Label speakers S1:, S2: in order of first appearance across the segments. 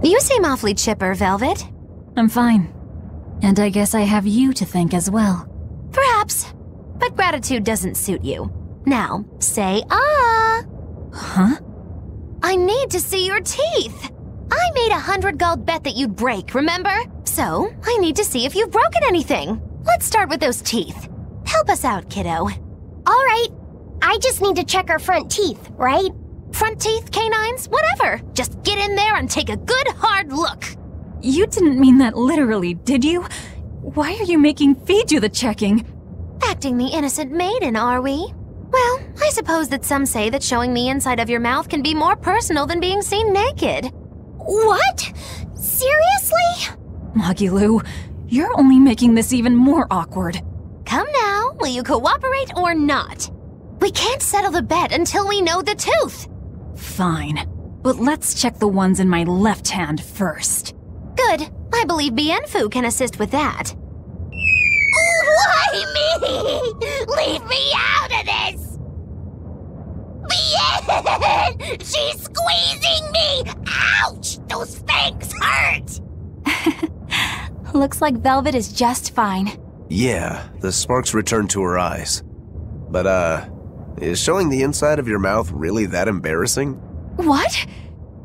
S1: You seem awfully chipper, Velvet.
S2: I'm fine. And I guess I have you to thank as well.
S1: Perhaps. But gratitude doesn't suit you. Now, say ah!
S2: Huh?
S1: I need to see your teeth! I made 100 gold bet that you'd break, remember? So, I need to see if you've broken anything. Let's start with those teeth. Help us out, kiddo.
S3: Alright. I just need to check our front teeth, right?
S1: Front teeth, canines, whatever. Just get in there and take a good hard look.
S2: You didn't mean that literally, did you? Why are you making Fee do the checking?
S1: Acting the innocent maiden, are we? Well, I suppose that some say that showing the inside of your mouth can be more personal than being seen naked.
S3: What? Seriously?
S2: Magilu, you're only making this even more awkward.
S1: Come now, will you cooperate or not? We can't settle the bet until we know the tooth.
S2: Fine, but let's check the ones in my left hand first.
S1: Good. I believe Bienfu can assist with that.
S3: Why me? Leave me out of this! Bien! She's squeezing me! Ouch! Those fangs hurt!
S1: Looks like Velvet is just fine.
S4: Yeah, the sparks returned to her eyes. But, is showing the inside of your mouth really that embarrassing?
S2: What?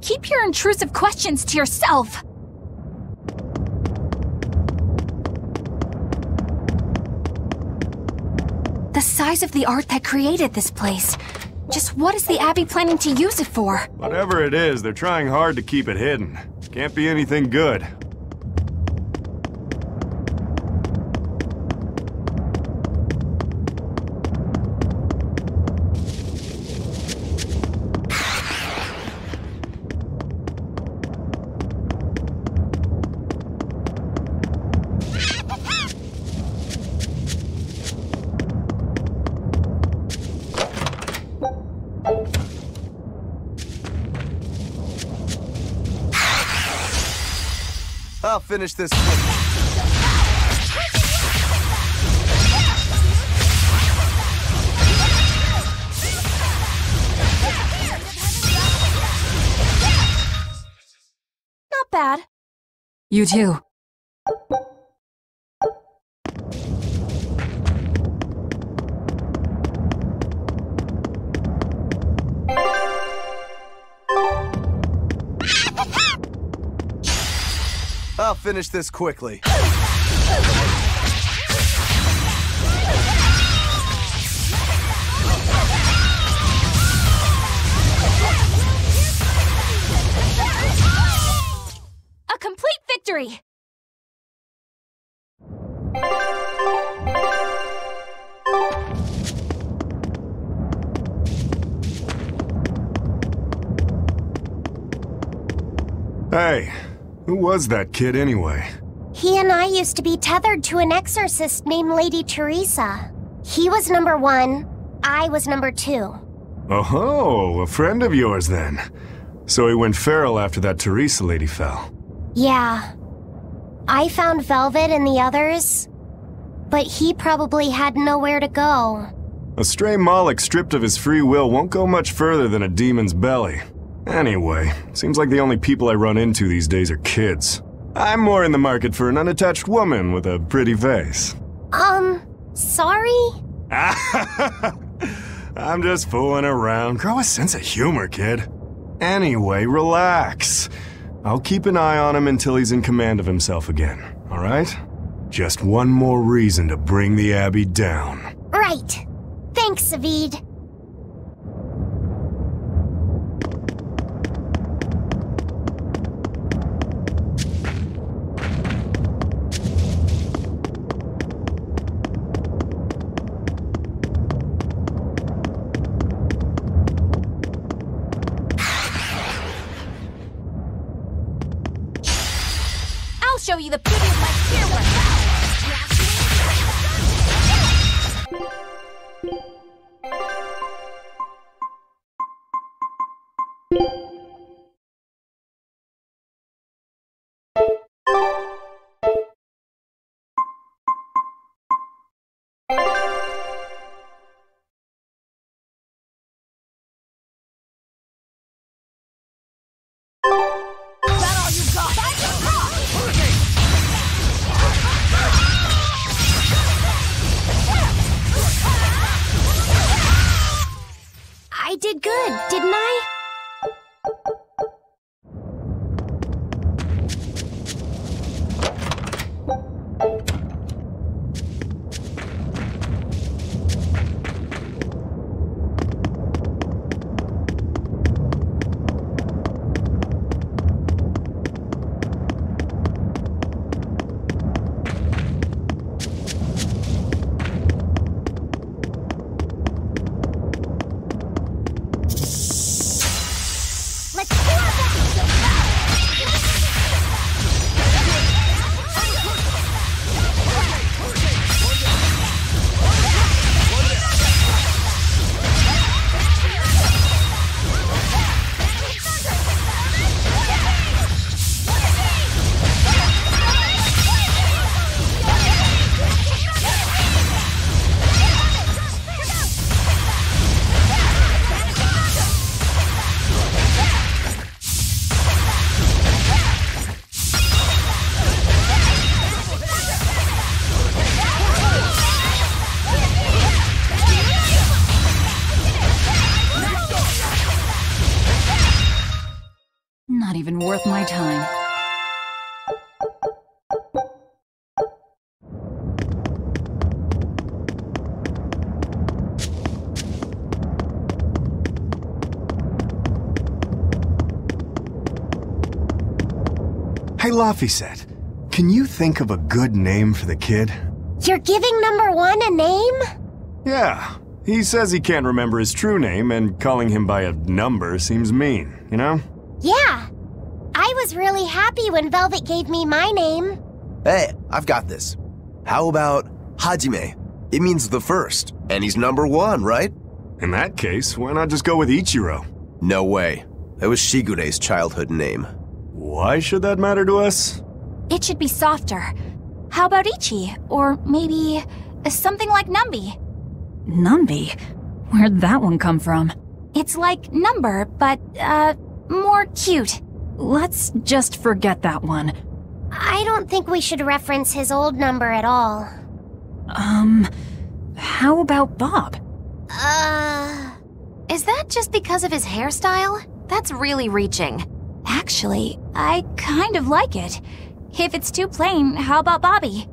S2: Keep your intrusive questions to yourself. The size of the art that created this place. Just what is the Abbey planning to use it for?
S5: Whatever it is, they're trying hard to keep it hidden. Can't be anything good.
S4: I'll finish this.
S1: Not bad.
S2: You too.
S4: I'll finish this quickly.
S1: A complete victory!
S5: Hey, who was that kid anyway?
S3: He and I used to be tethered to an exorcist named Lady Teresa. He was number 1, I was number 2.
S5: Oh, a friend of yours then. So he went feral after that Teresa lady fell.
S3: Yeah. I found Velvet and the others, but he probably had nowhere to go.
S5: A stray Moloch stripped of his free will won't go much further than a demon's belly. Anyway, seems like the only people I run into these days are kids. I'm more in the market for an unattached woman with a pretty face.
S3: Sorry?
S5: I'm just fooling around. Grow a sense of humor, kid. Anyway, relax. I'll keep an eye on him until he's in command of himself again, alright? Just one more reason to bring the Abbey down.
S3: Right. Thanks, Savid.
S1: I'll show you the beauty of my spear work. That all you
S3: I did good, didn't I?
S2: Not even worth my time.
S5: Hey, Laphicet, can you think of a good name for the kid?
S3: You're giving number 1 a name?
S5: Yeah. He says he can't remember his true name, and calling him by a number seems mean, you know?
S3: Yeah. I was really happy when Velvet gave me my name.
S4: Hey, I've got this. How about Hajime? It means the first, and he's number 1, right?
S5: In that case, why not just go with Ichiro?
S4: No way. That was Shigure's childhood name.
S5: Why should that matter to us?
S2: It should be softer. How about Ichi? Or maybe something like Numby? Numby? Where'd that one come from? It's like number, but, more cute. Let's just forget that one.
S3: I don't think we should reference his old number at all.
S2: How about Bob?
S1: Is that just because of his hairstyle? That's really reaching.
S2: Actually, I kind of like it. If it's too plain, how about Bobby?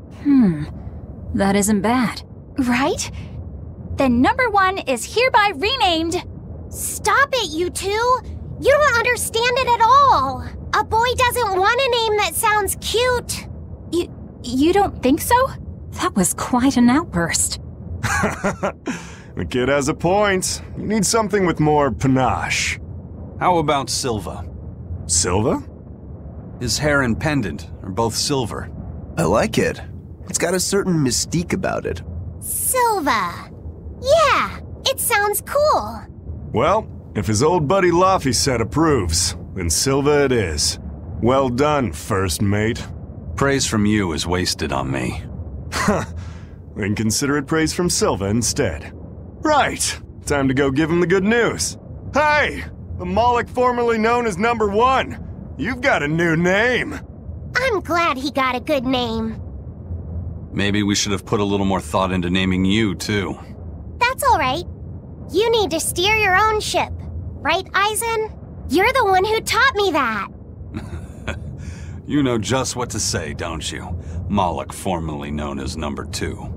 S2: That isn't bad. Right? Then number 1 is hereby renamed...
S3: Stop it, you two! You don't understand it at all! A boy doesn't want a name that sounds cute!
S2: You don't think so? That was quite an outburst.
S5: The kid has a point. You need something with more panache.
S6: How about Silva?
S5: Silva?
S6: His hair and pendant are both silver.
S4: I like it. It's got a certain mystique about it.
S3: Silva! Yeah, it sounds cool!
S5: Well, if his old buddy Laphicet approves, then Silva it is. Well done, first mate.
S6: Praise from you is wasted on me.
S5: Then consider it praise from Silva instead. Right, time to go give him the good news. Hey, the Moloch formerly known as number 1. You've got a new name.
S3: I'm glad he got a good name.
S6: Maybe we should have put a little more thought into naming you, too.
S3: That's all right. You need to steer your own ship. Right, Eisen? You're the one who taught me that.
S6: You know just what to say, don't you? Moloch, formerly known as number 2.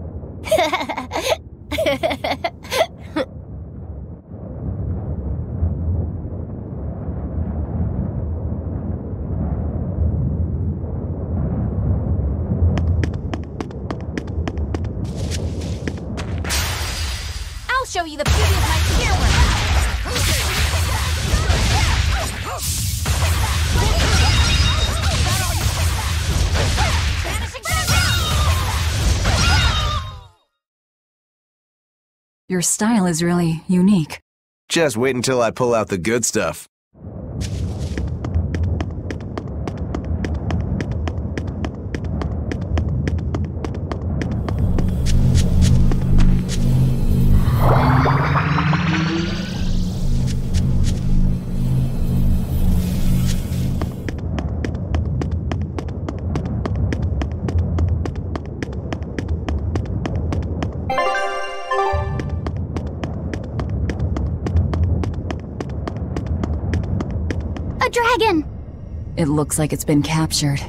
S2: I'll show you the beauty of my spearwork. Your style is really unique.
S4: Just wait until I pull out the good stuff.
S2: dragon!
S7: It looks like it's been captured.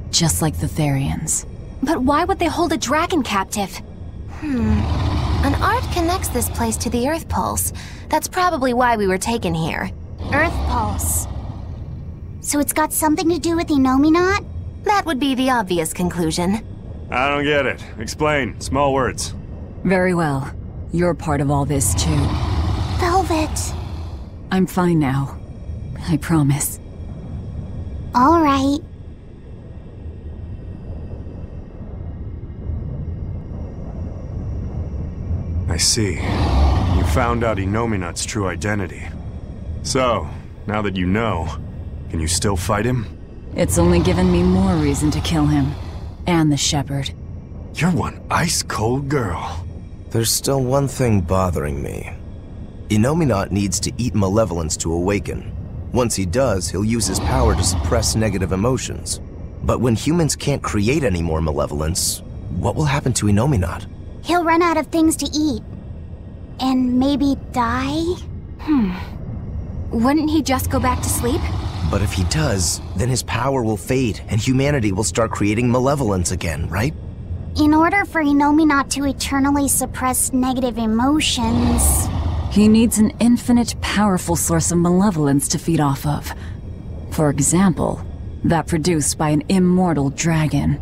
S7: Just like the Therians.
S2: But why would they hold a dragon captive?
S1: An art connects this place to the Earth Pulse. That's probably why we were taken here.
S3: Earth Pulse. So it's got something to do with Innominat?
S1: That would be the obvious conclusion.
S5: I don't get it. Explain. Small words.
S7: Very well. You're part of all this, too.
S3: Velvet.
S7: I'm fine now. I promise.
S3: All right.
S5: I see. You found out Innominat's true identity. So, now that you know, can you still fight him?
S7: It's only given me more reason to kill him. And the Shepherd.
S5: You're one ice-cold girl.
S4: There's still one thing bothering me. Innominat needs to eat malevolence to awaken. Once he does, he'll use his power to suppress negative emotions. But when humans can't create any more malevolence, what will happen to Innominat?
S3: He'll run out of things to eat. And maybe die?
S2: Wouldn't he just go back to sleep?
S4: But if he does, then his power will fade and humanity will start creating malevolence again, right?
S3: In order for Innominat to eternally suppress negative emotions...
S7: He needs an infinite, powerful source of malevolence to feed off of. For example, that produced by an immortal dragon.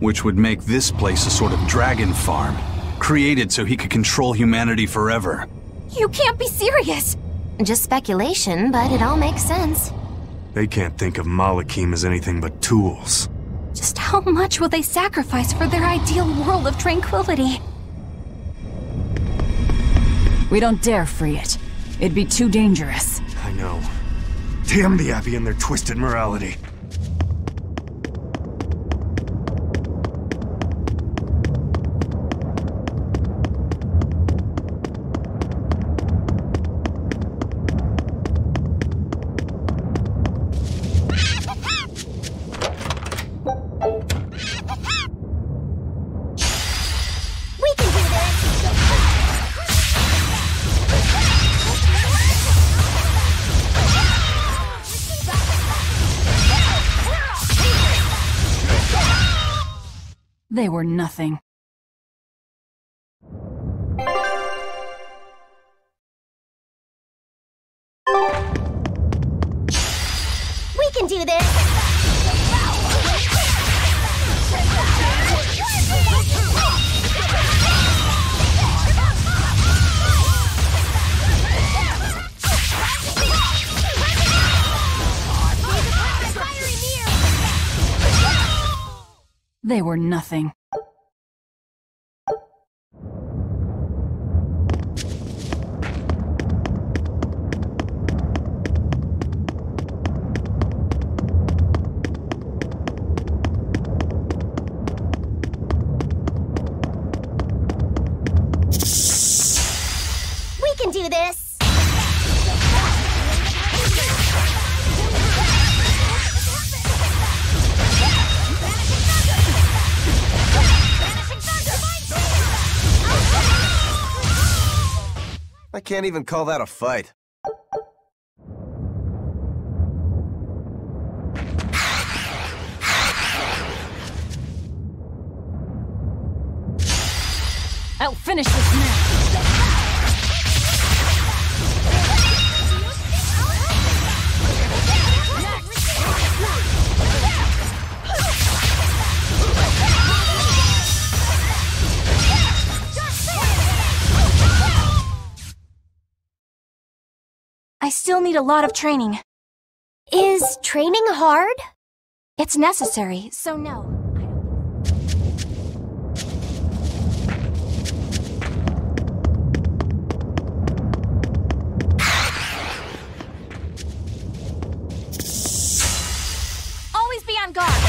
S6: Which would make this place a sort of dragon farm, created so he could control humanity forever.
S2: You can't be serious!
S1: Just speculation, but it all makes sense.
S5: They can't think of Malakim as anything but tools.
S2: Just how much will they sacrifice for their ideal world of tranquility?
S7: We don't dare free it. It'd be too dangerous.
S5: I know. Damn the Abbey and their twisted morality.
S7: They were nothing.
S3: We can do this!
S7: They were nothing.
S3: We can do this!
S4: I can't even call that a fight.
S7: I'll finish this now.
S2: I still need a lot of training.
S3: Is training hard?
S2: It's necessary, so no. Always be on guard.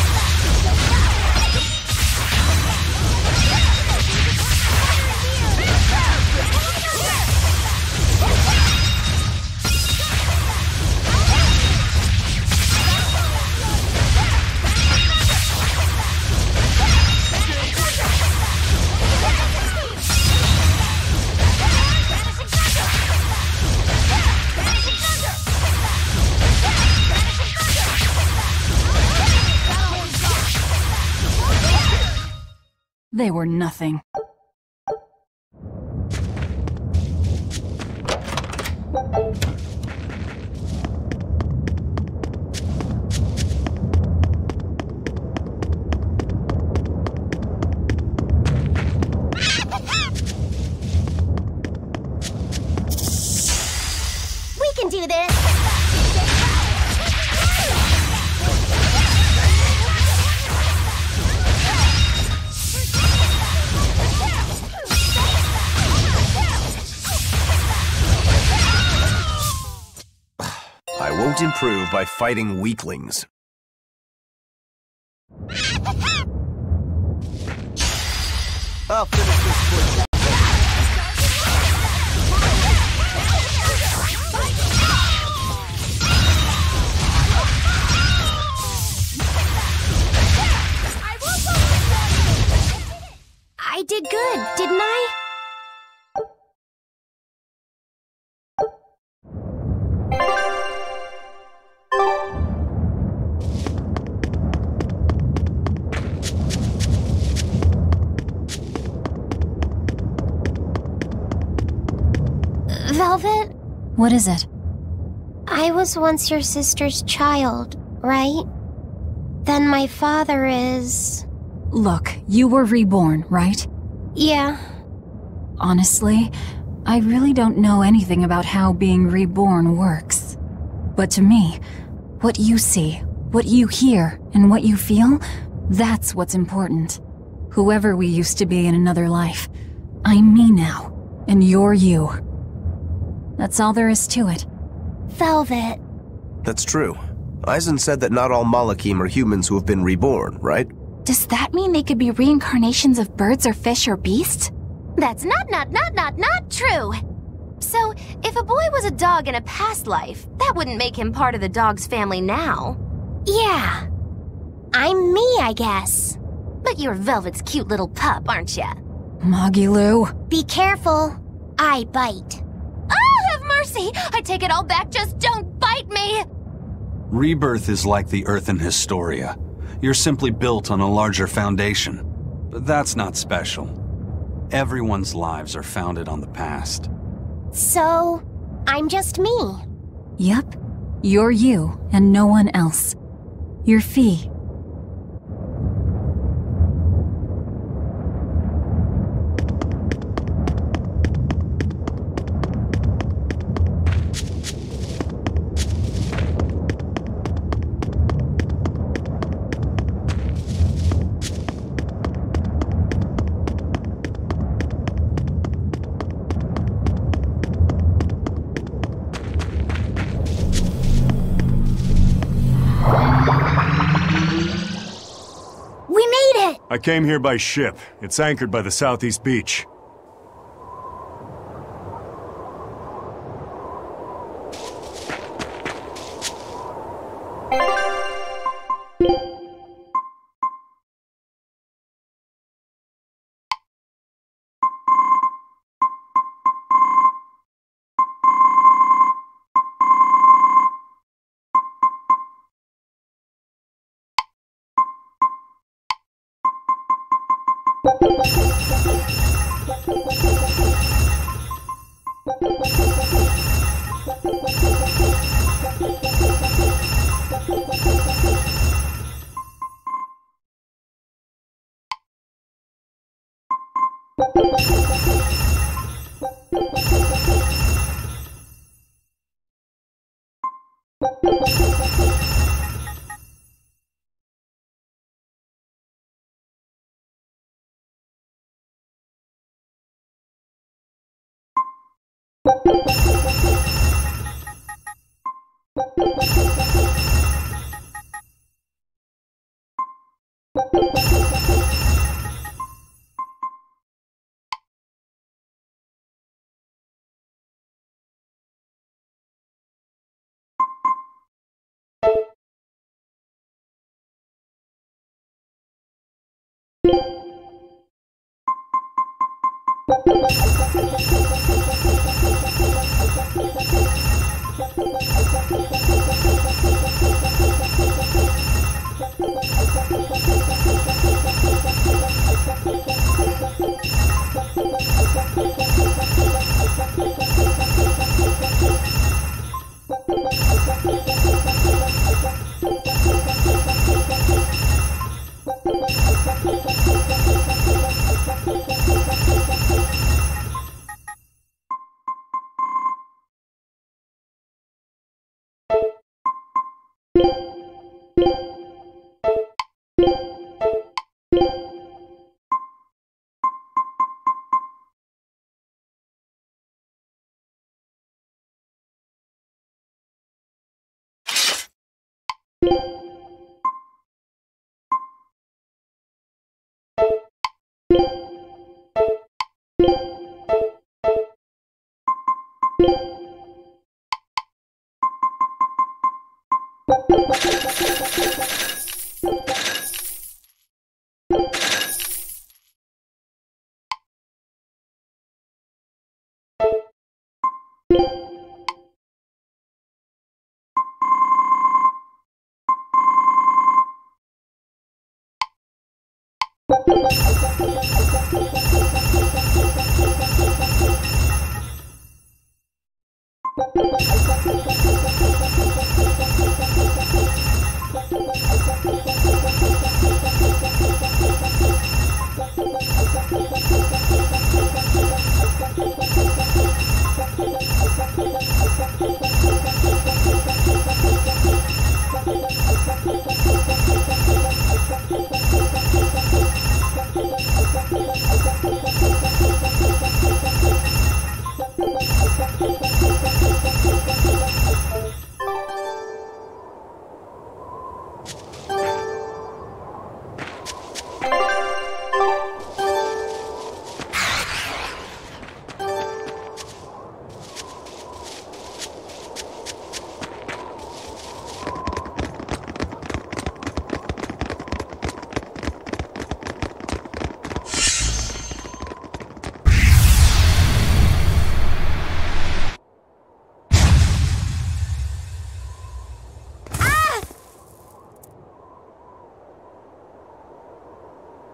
S7: They were nothing.
S3: We can do this!
S4: I won't improve by fighting weaklings. I'll finish this quickly.
S1: I did good, didn't I?
S3: Velvet,
S7: What is it?
S3: I was once your sister's child, right? Then my father is...
S7: Look, you were reborn, right?
S3: Yeah.
S7: Honestly, I really don't know anything about how being reborn works. But to me, what you see, what you hear, and what you feel, that's what's important. Whoever we used to be in another life, I'm me now, and you're you. That's all there is to it.
S3: Velvet.
S4: That's true. Eisen said that not all Malakim are humans who have been reborn, right?
S2: Does that mean they could be reincarnations of birds or fish or beasts?
S1: That's not true. So, if a boy was a dog in a past life, that wouldn't make him part of the dog's family now.
S3: Yeah. I'm me, I guess.
S1: But you're Velvet's cute little pup, aren't ya?
S7: Magilu.
S3: Be careful. I bite.
S1: Oh, have mercy! I take it all back, just don't bite me!
S6: Rebirth is like the Earth in Historia. You're simply built on a larger foundation. But that's not special. Everyone's lives are founded on the past.
S3: So, I'm just me.
S7: Yep. You're you, and no one else. You're Fee.
S5: I came here by ship. It's anchored by the southeast beach.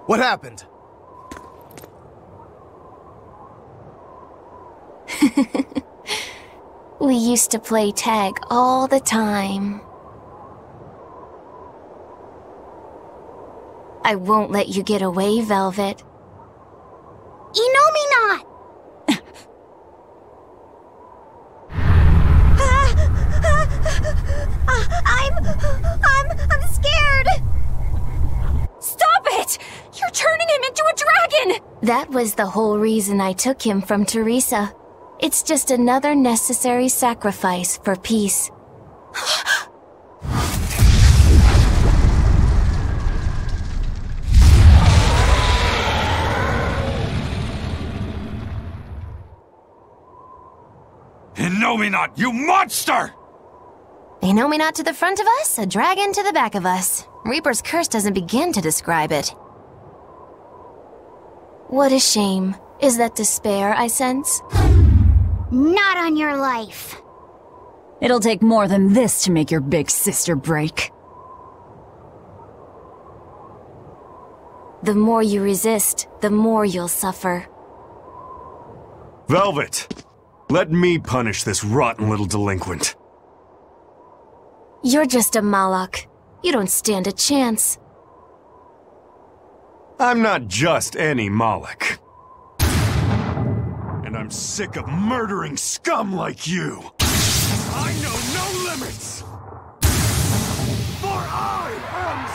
S4: What happened?
S1: We used to play tag all the time. I won't let you get away, Velvet.
S3: You know me not! I'm scared!
S2: Stop it! You're turning him into a dragon!
S1: That was the whole reason I took him from Teresa. It's just another necessary sacrifice for peace.
S6: Innominat, you monster!
S1: Innominat to the front of us, a dragon to the back of us. Reaper's curse doesn't begin to describe it. What a shame. Is that despair I sense?
S3: Not on your life.
S7: It'll take more than this to make your big sister break.
S1: The more you resist, the more you'll suffer.
S5: Velvet! Let me punish this rotten little delinquent.
S1: You're just a Malak. You don't stand a chance.
S5: I'm not just any Moloch. And I'm sick of murdering scum like you. I know no limits! For I am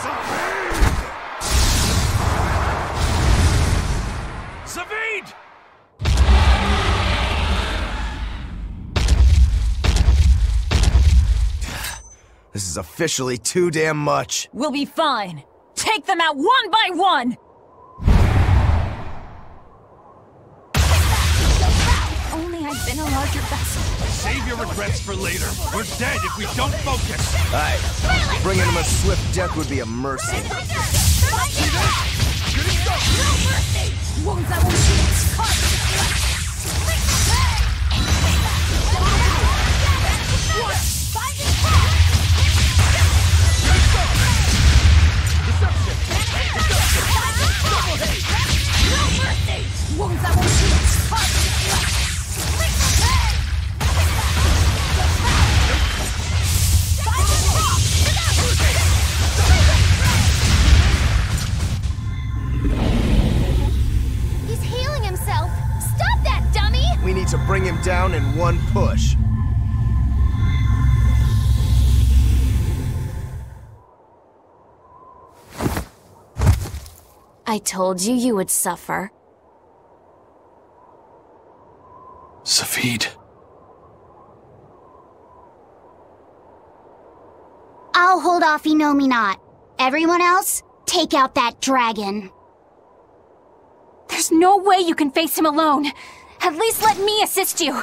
S5: Zavid! Zavid!
S4: This is officially too damn much.
S7: We'll be fine. Take them out one by one!
S2: Only I'd been a larger vessel.
S6: Save your regrets for later. We're dead if we don't focus.
S4: Aye. Bringing him a swift death would be a mercy.
S2: Wounds that won't heal. Wounds that won't heal.
S1: He's healing himself. Stop that, dummy!
S4: We need to bring him down in one push.
S1: I told you you would suffer.
S6: Zavid.
S3: I'll hold off Innominat. Everyone else, take out that dragon.
S2: There's no way you can face him alone. At least let me assist you.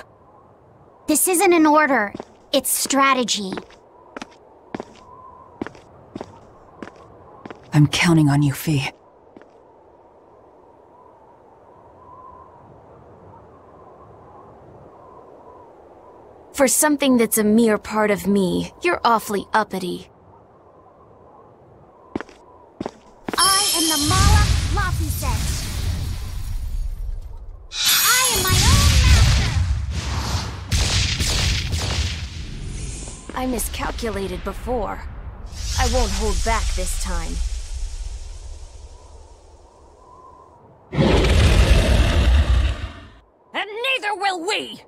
S3: This isn't an order. It's strategy.
S7: I'm counting on you, Fee.
S1: For something that's a mere part of me, you're awfully uppity.
S3: I am the Mala Lapiset. I am my own master.
S1: I miscalculated before. I won't hold back this time.
S2: And neither will we!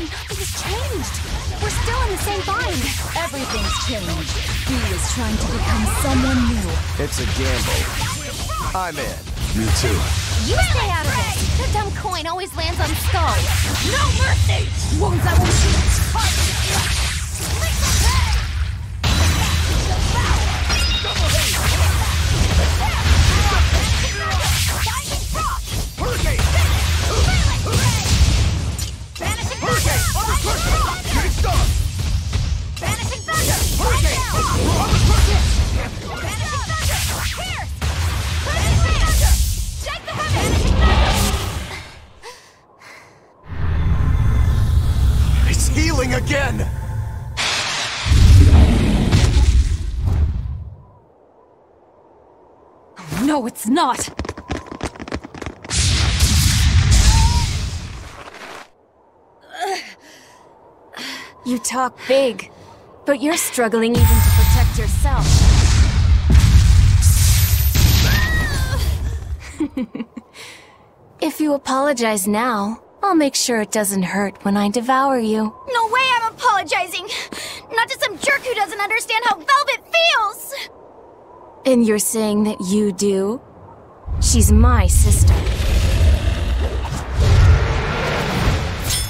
S7: Nothing's changed. We're still in the same bind. Everything's changed. He is trying to become someone new.
S4: It's a gamble. I'm in. Me too.
S1: You stay out of this! The dumb coin always lands on skulls.
S2: No mercy! Wounds I will shoot!
S4: It's healing again!
S7: No, it's not.
S1: You talk big, but you're struggling even to protect yourself. If you apologize now, I'll make sure it doesn't hurt when I devour you.
S2: No way I'm apologizing! Not to some jerk who doesn't understand how Velvet feels!
S1: And you're saying that you do? She's my sister.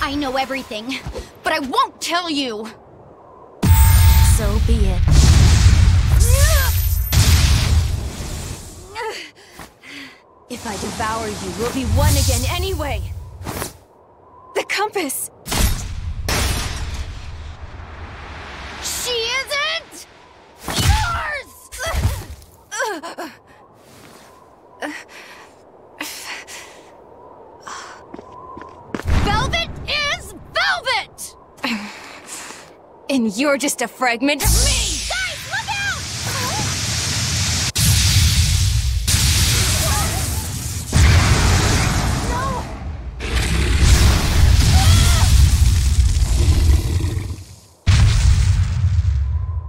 S2: I know everything, but I won't tell you!
S1: So be it. If I devour you, we'll be one again anyway! The compass!
S2: She isn't yours! Velvet is Velvet!
S1: And you're just a fragment of me!
S2: Guys, look out!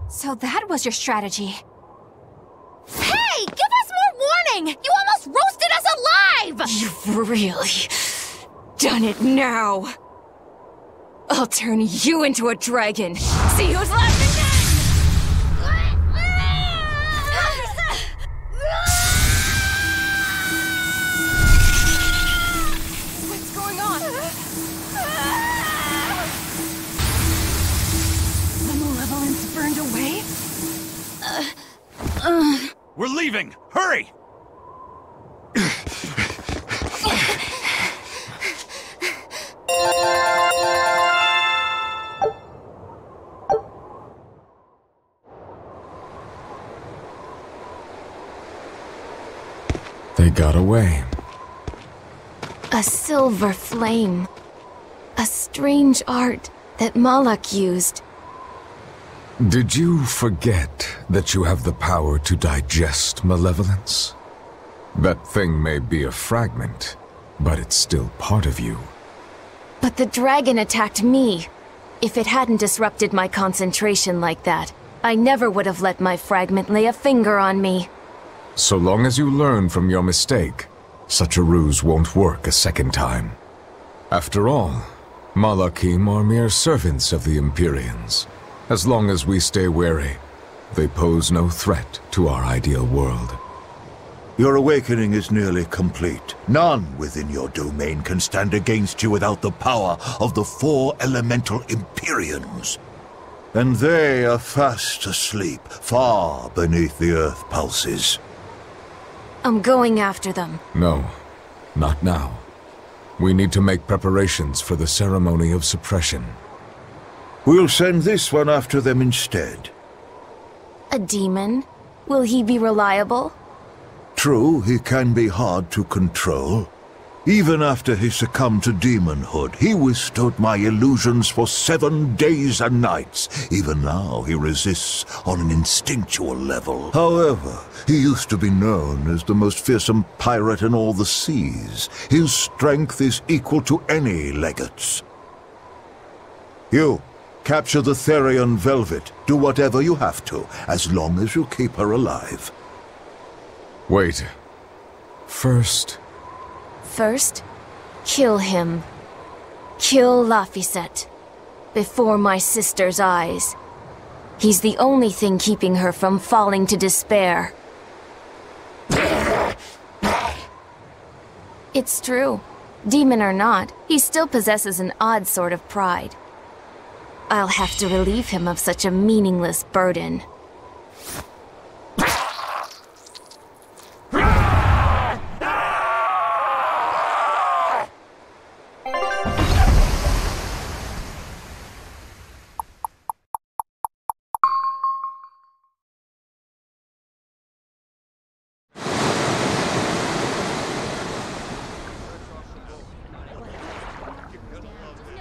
S2: So that was your strategy.
S1: Hey! Give us more warning! You almost roasted us alive! You've really done it now. I'll turn you into a dragon. See who's laughing then! What's going on?
S7: The malevolence burned away?
S6: We're leaving! Hurry!
S5: They got away.
S1: A silver flame. A strange art that Malak used.
S8: Did you forget that you have the power to digest malevolence? That thing may be a fragment, but it's still part of you.
S1: But the dragon attacked me. If it hadn't disrupted my concentration like that, I never would have let my fragment lay a finger on me.
S8: So long as you learn from your mistake, such a ruse won't work a second time. After all, Malakim are mere servants of the Empyreans. As long as we stay wary, they pose no threat to our ideal world.
S9: Your awakening is nearly complete. None within your domain can stand against you without the power of the 4 elemental Empyreans. And they are fast asleep, far beneath the earth pulses.
S1: I'm going after them.
S8: No, not now. We need to make preparations for the ceremony of suppression.
S9: We'll send this one after them instead.
S1: A demon? Will he be reliable?
S9: True, he can be hard to control. Even after he succumbed to demonhood, he withstood my illusions for 7 days and nights. Even now, he resists on an instinctual level. However, he used to be known as the most fearsome pirate in all the seas. His strength is equal to any legate's. You, capture the Therian Velvet. Do whatever you have to, as long as you keep her alive.
S8: Wait. First,
S1: kill him. Kill Laphicet. Before my sister's eyes. He's the only thing keeping her from falling to despair. It's true. Demon or not, he still possesses an odd sort of pride. I'll have to relieve him of such a meaningless burden.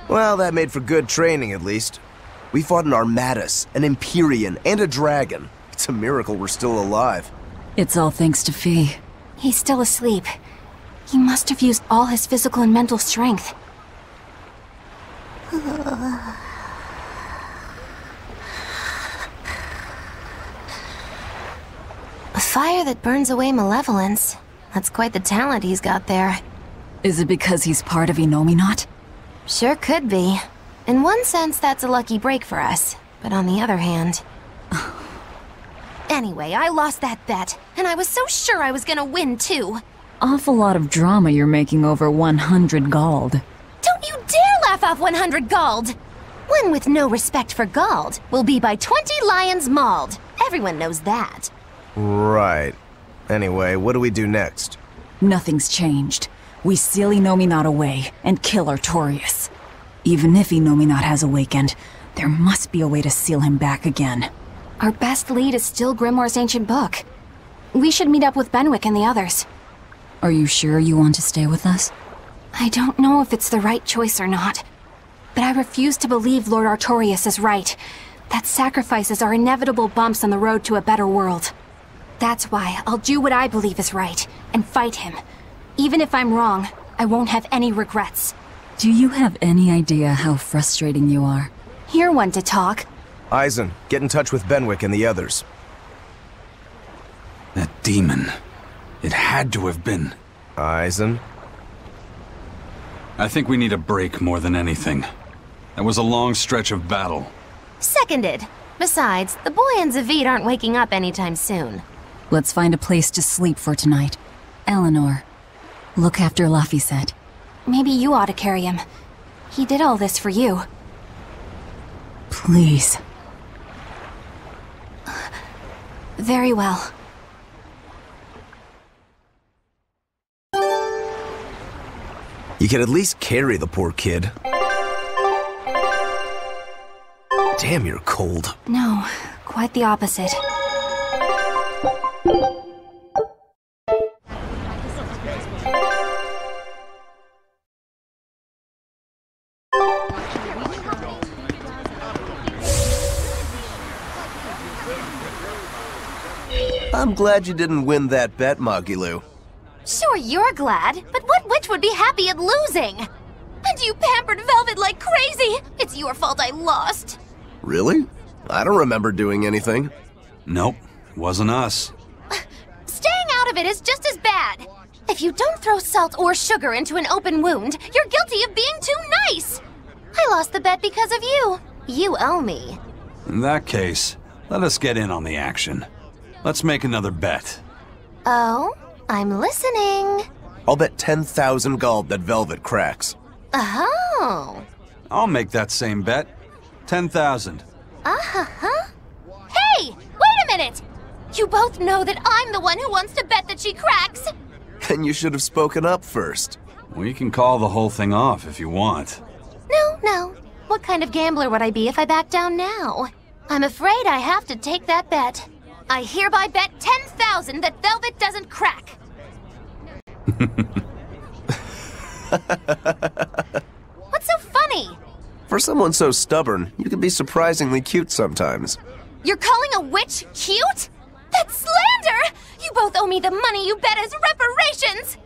S4: Well, that made for good training, at least. We fought an Armatus, an Empyrean, and a dragon. It's a miracle we're still alive.
S7: It's all thanks to Fee.
S2: He's still asleep. He must have used all his physical and mental strength.
S3: A fire that burns away malevolence. That's quite the talent he's got there.
S7: Is it because he's part of Innominat?
S3: Sure could be. In one sense, that's a lucky break for us. But on the other hand... Anyway, I lost that bet, and I was so sure I was gonna win, too.
S7: Awful lot of drama you're making over 100 gold.
S3: Don't you dare laugh off 100 gold! One with no respect for gold will be by 20 lions mauled. Everyone knows that.
S4: Right. Anyway, what do we do next?
S7: Nothing's changed. We seal Innominat away and kill Artorius. Even if Innominat has awakened, there must be a way to seal him back again.
S2: Our best lead is still Grimoire's ancient book. We should meet up with Benwick and the others.
S7: Are you sure you want to stay with us?
S2: I don't know if it's the right choice or not, but I refuse to believe Lord Artorius is right. That sacrifices are inevitable bumps on the road to a better world. That's why I'll do what I believe is right, and fight him. Even if I'm wrong, I won't have any regrets.
S7: Do you have any idea how frustrating you are?
S2: You're one to talk.
S4: Eisen, get in touch with Benwick and the others.
S6: That demon. It had to have been.
S4: Eisen?
S6: I think we need a break more than anything. That was a long stretch of battle.
S3: Seconded. Besides, the boy and Zavid aren't waking up anytime soon.
S7: Let's find a place to sleep for tonight. Eleanor, look after Laphicet.
S2: Maybe you ought to carry him. He did all this for you.
S7: Please.
S2: Very well.
S4: You can at least carry the poor kid. Damn, you're cold.
S2: No, quite the opposite.
S4: I'm glad you didn't win that bet, Magilu.
S3: Sure, you're glad, but what witch would be happy at losing? And you pampered Velvet like crazy! It's your fault I lost!
S4: Really? I don't remember doing anything.
S6: Nope, wasn't us.
S3: Staying out of it is just as bad! If you don't throw salt or sugar into an open wound, you're guilty of being too nice! I lost the bet because of you. You owe me.
S6: In that case, let us get in on the action. Let's make another bet.
S3: Oh? I'm listening.
S4: I'll bet 10,000 gold that Velvet cracks.
S3: Oh.
S6: I'll make that same bet. 10,000.
S3: Uh-huh. Hey! Wait a minute! You both know that I'm the one who wants to bet that she cracks!
S4: Then you should have spoken up first.
S6: We can call the whole thing off if you want.
S3: No. What kind of gambler would I be if I back down now? I'm afraid I have to take that bet. I hereby bet 10,000 that Velvet doesn't crack. What's so funny?
S4: For someone so stubborn, you can be surprisingly cute sometimes.
S3: You're calling a witch cute? That's slander! You both owe me the money you bet as reparations!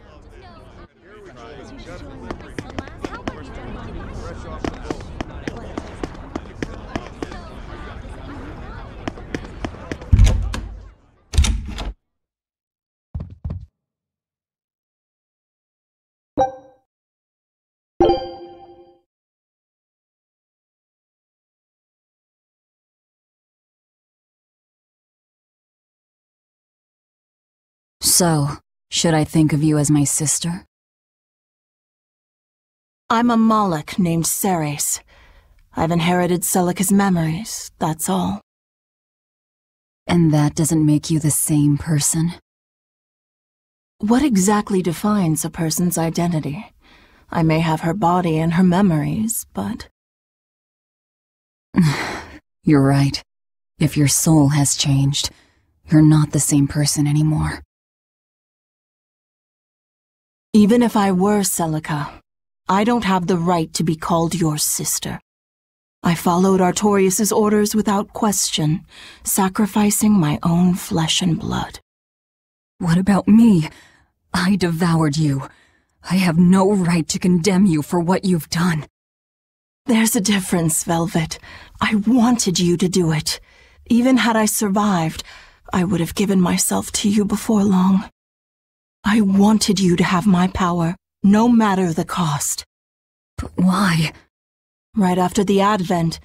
S7: So, should I think of you as my sister?
S10: I'm a Moloch named Ceres. I've inherited Celica's memories, that's all.
S7: And that doesn't make you the same person?
S10: What exactly defines a person's identity? I may have her body and her memories, but...
S7: You're right. If your soul has changed, you're not the same person anymore.
S10: Even if I were Celica, I don't have the right to be called your sister. I followed Artorius' orders without question, sacrificing my own flesh and blood.
S7: What about me? I devoured you. I have no right to condemn you for what you've done.
S10: There's a difference, Velvet. I wanted you to do it. Even had I survived, I would have given myself to you before long. I wanted you to have my power, no matter the cost.
S7: But why?
S10: Right after the Advent,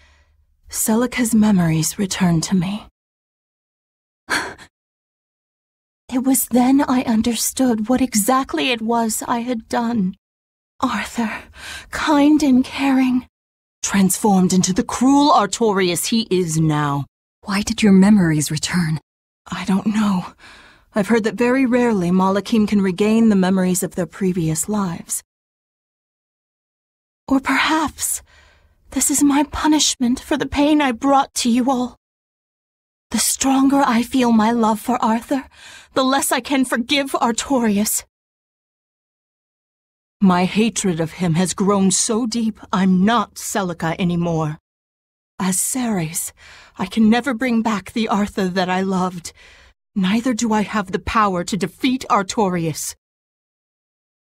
S10: Celica's memories returned to me. It was then I understood what exactly it was I had done. Arthur, kind and caring, transformed into the cruel Artorius he is now.
S7: Why did your memories return?
S10: I don't know. I've heard that very rarely Malachim can regain the memories of their previous lives. Or perhaps this is my punishment for the pain I brought to you all. The stronger I feel my love for Arthur, the less I can forgive Artorius. My hatred of him has grown so deep, I'm not Celica anymore. As Ceres, I can never bring back the Arthur that I loved. Neither do I have the power to defeat Artorius.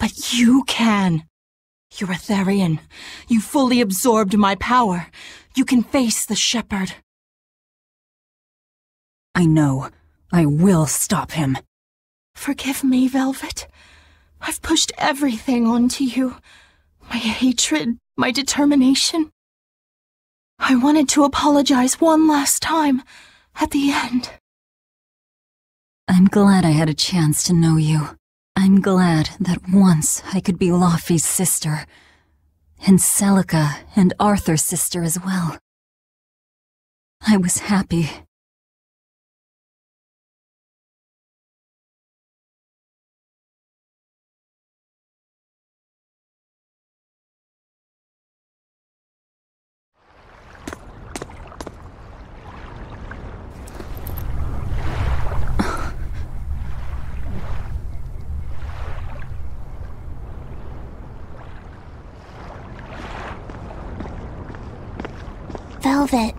S10: But you can. You're a Therian. You fully absorbed my power. You can face the Shepherd.
S7: I know. I will stop him.
S10: Forgive me, Velvet. I've pushed everything onto you. My hatred, my determination. I wanted to apologize one last time, at the end.
S7: I'm glad I had a chance to know you. I'm glad that once I could be Laufey's sister. And Celica and Arthur's sister as well. I was happy.
S3: Velvet.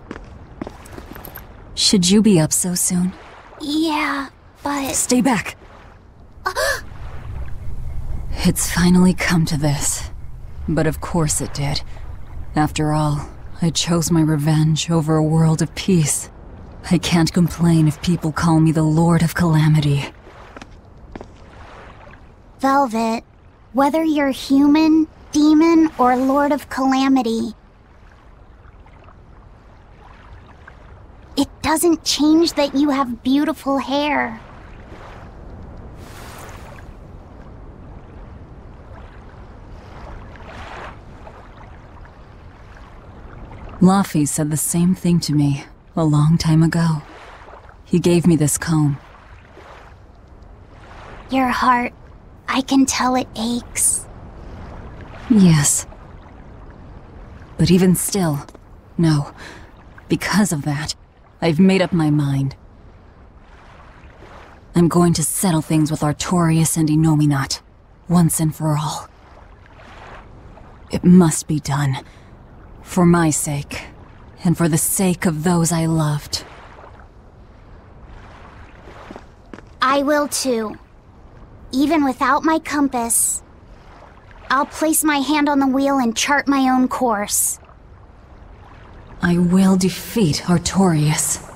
S7: Should you be up so soon?
S3: Yeah, but...
S7: Stay back! It's finally come to this. But of course it did. After all, I chose my revenge over a world of peace. I can't complain if people call me the Lord of Calamity.
S11: Velvet, whether you're human, demon, or Lord of Calamity, it doesn't change that you have beautiful hair.
S7: Laufey said the same thing to me a long time ago. He gave me this comb.
S11: Your heart, I can tell it aches.
S7: Yes. But even still, no. Because of that, I've made up my mind. I'm going to settle things with Artorias and Innominat, once and for all. It must be done. For my sake, and for the sake of those I loved.
S11: I will too. Even without my compass, I'll place my hand on the wheel and chart my own course.
S7: I will defeat Artorias.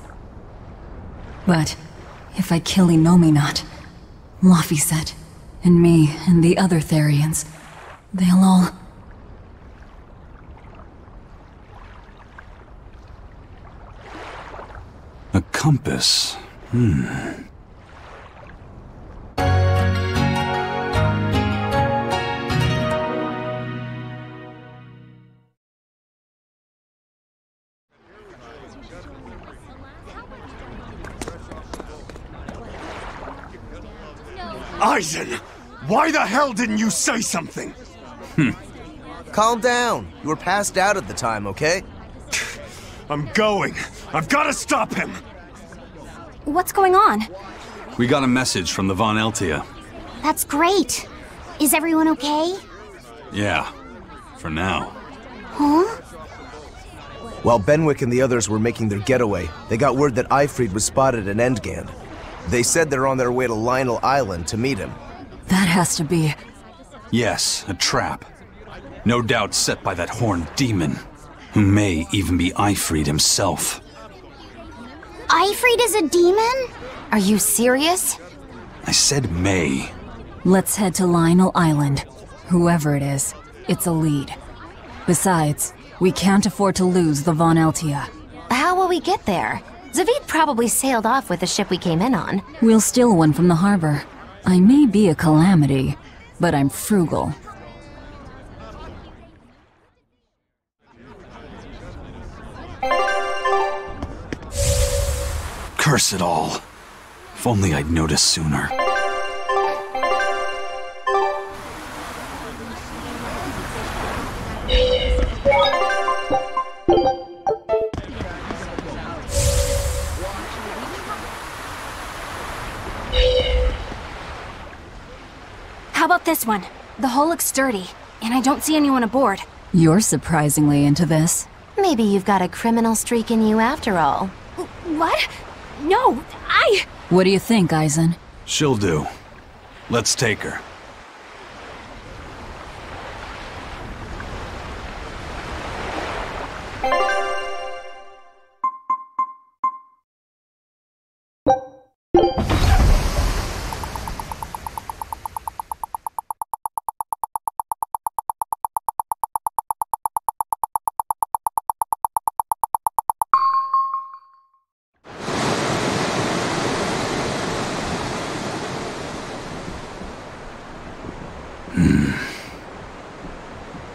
S7: But if I kill Innominat, Laphicet, and me and the other Therians, they'll all...
S6: A compass.
S5: Eisen! Why the hell didn't you say something?
S4: Calm down. You were passed out at the time, okay?
S5: I'm going. I've got to stop him!
S2: What's going on?
S6: We got a message from the Von Eltia.
S11: That's great. Is everyone okay?
S6: Yeah, for now.
S11: Huh?
S4: While Benwick and the others were making their getaway, they got word that Eifried was spotted in Endgand. They said they're on their way to Lionel Island to meet him.
S7: That has to be...
S6: Yes, a trap. No doubt set by that horned demon, who may even be Eifried himself.
S11: Eifried is a demon?
S3: Are you serious?
S6: I said may.
S7: Let's head to Lionel Island. Whoever it is, it's a lead. Besides, we can't afford to lose the Von Eltia.
S3: How will we get there? Zavid probably sailed off with the ship we came in on.
S7: We'll steal one from the harbor. I may be a calamity, but I'm frugal.
S6: Curse it all. If only I'd noticed sooner.
S2: How about this one? The hull looks sturdy, and I don't see anyone aboard.
S7: You're surprisingly into this.
S3: Maybe you've got a criminal streak in you after all.
S2: What? No, I...
S7: What do you think, Eisen?
S6: She'll do. Let's take her.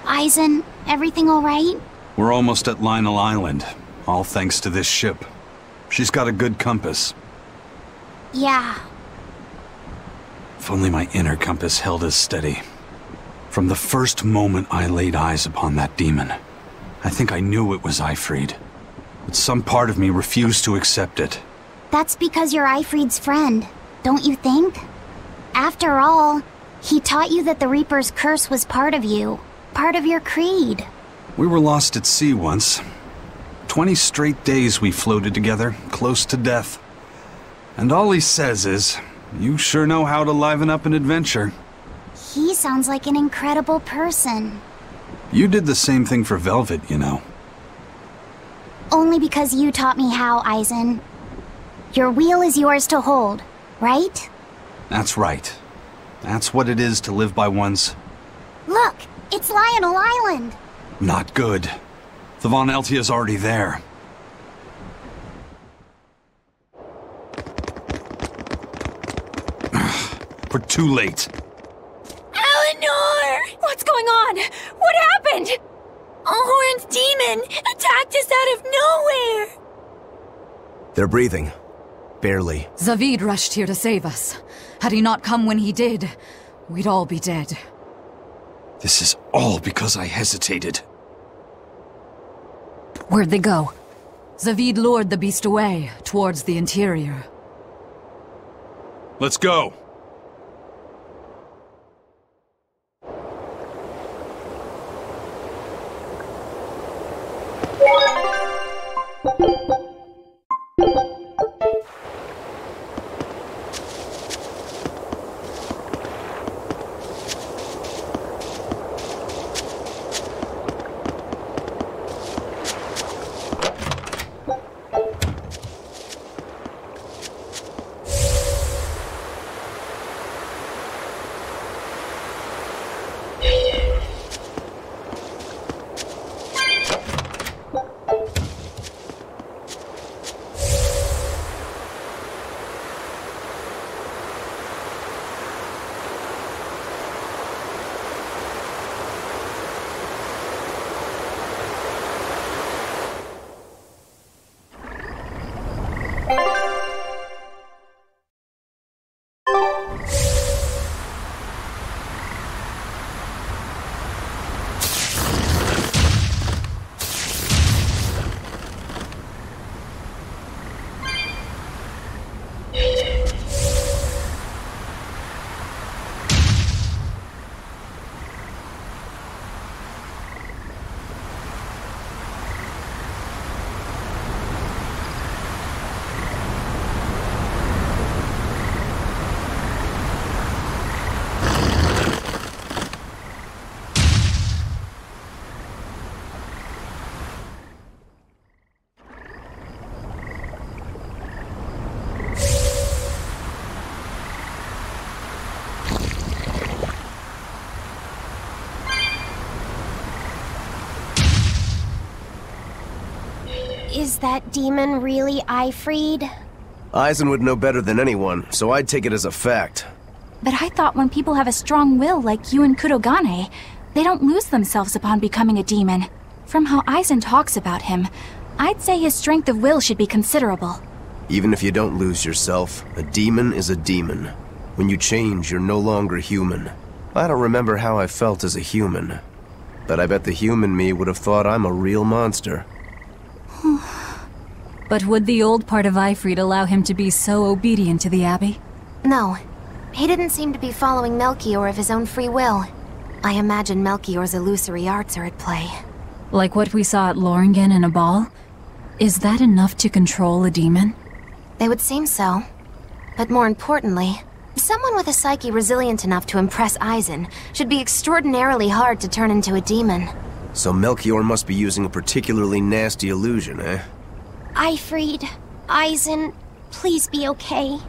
S11: Eisen, everything all right?
S6: We're almost at Lionel Island, all thanks to this ship. She's got a good compass.
S11: Yeah.
S6: If only my inner compass held as steady. From the first moment I laid eyes upon that demon, I think I knew it was Eifried. But some part of me refused to accept it.
S11: That's because you're Eifried's friend, don't you think? After all, he taught you that the Reaper's curse was part of you. Part of your creed.
S6: We were lost at sea once. 20 straight days we floated together, close to death. And all he says is, you sure know how to liven up an adventure.
S11: He sounds like an incredible person.
S6: You did the same thing for Velvet, you know.
S11: Only because you taught me how, Eisen. Your wheel is yours to hold, right?
S6: That's right. That's what it is to live by one's...
S11: Look! It's Lionel Island!
S6: Not good. The Von Eltia's already there. We're too late.
S2: Eleanor! What's going on? What happened? A horned demon attacked us out of nowhere!
S4: They're breathing. Barely.
S7: Zavid rushed here to save us. Had he not come when he did, we'd all be dead.
S6: This is all because I hesitated.
S7: Where'd they go? Zavid lured the beast away, towards the interior.
S6: Let's go!
S11: Is that demon really Ifreed?
S4: Eisen would know better than anyone, so I'd take it as a fact.
S2: But I thought when people have a strong will like you and Kurogane, they don't lose themselves upon becoming a demon. From how Eisen talks about him, I'd say his strength of will should be considerable.
S4: Even if you don't lose yourself, a demon is a demon. When you change, you're no longer human. I don't remember how I felt as a human, but I bet the human me would have thought I'm a real monster.
S7: But would the old part of Ifreed allow him to be so obedient to the Abbey?
S3: No. He didn't seem to be following Melchior of his own free will. I imagine Melchior's illusory arts are at play.
S7: Like what we saw at Loringen in a ball? Is that enough to control a demon?
S3: They would seem so. But more importantly, someone with a psyche resilient enough to impress Eisen should be extraordinarily hard to turn into a demon.
S4: So Melchior must be using a particularly nasty illusion, eh?
S11: Ifreed, Eisen, please be okay.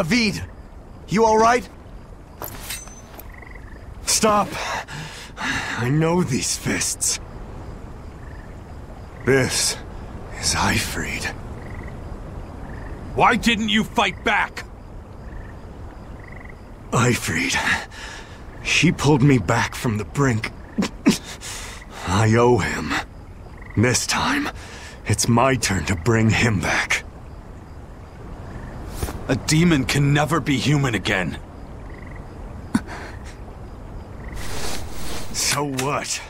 S4: Zavid! You alright?
S5: Stop! I know these fists. This is Ifrid.
S6: Why didn't you fight back?
S5: Ifrid. He pulled me back from the brink. I owe him. This time, it's my turn to bring him back.
S6: A demon can never be human again.
S5: So what?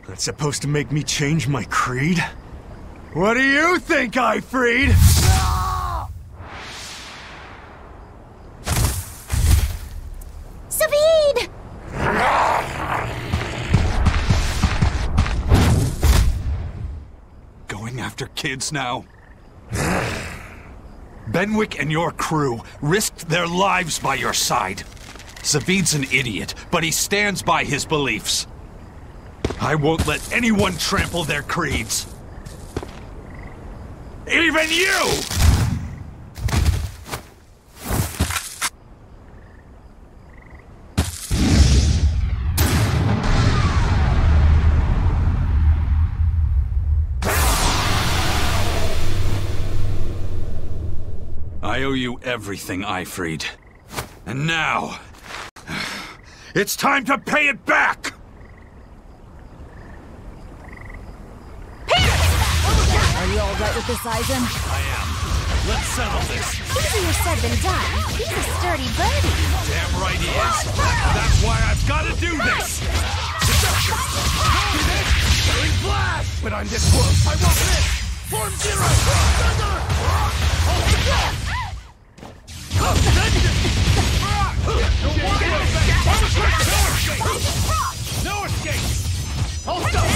S5: That's supposed to make me change my creed? What do you think, Ifrid?
S11: Zavid!
S6: Going after kids now? Benwick and your crew risked their lives by your side. Zavid's an idiot, but he stands by his beliefs. I won't let anyone trample their creeds. Even you! I owe you everything, Ifrid. And now, it's time to pay it back!
S2: Are you alright with this, Eisen?
S6: I am. Let's settle this.
S3: Easier said than done. He's a sturdy birdie.
S6: Damn right he is. That's why I've got to do this. Killing flash! But I'm this close. I won't miss. Form zero. No escape. Hold up.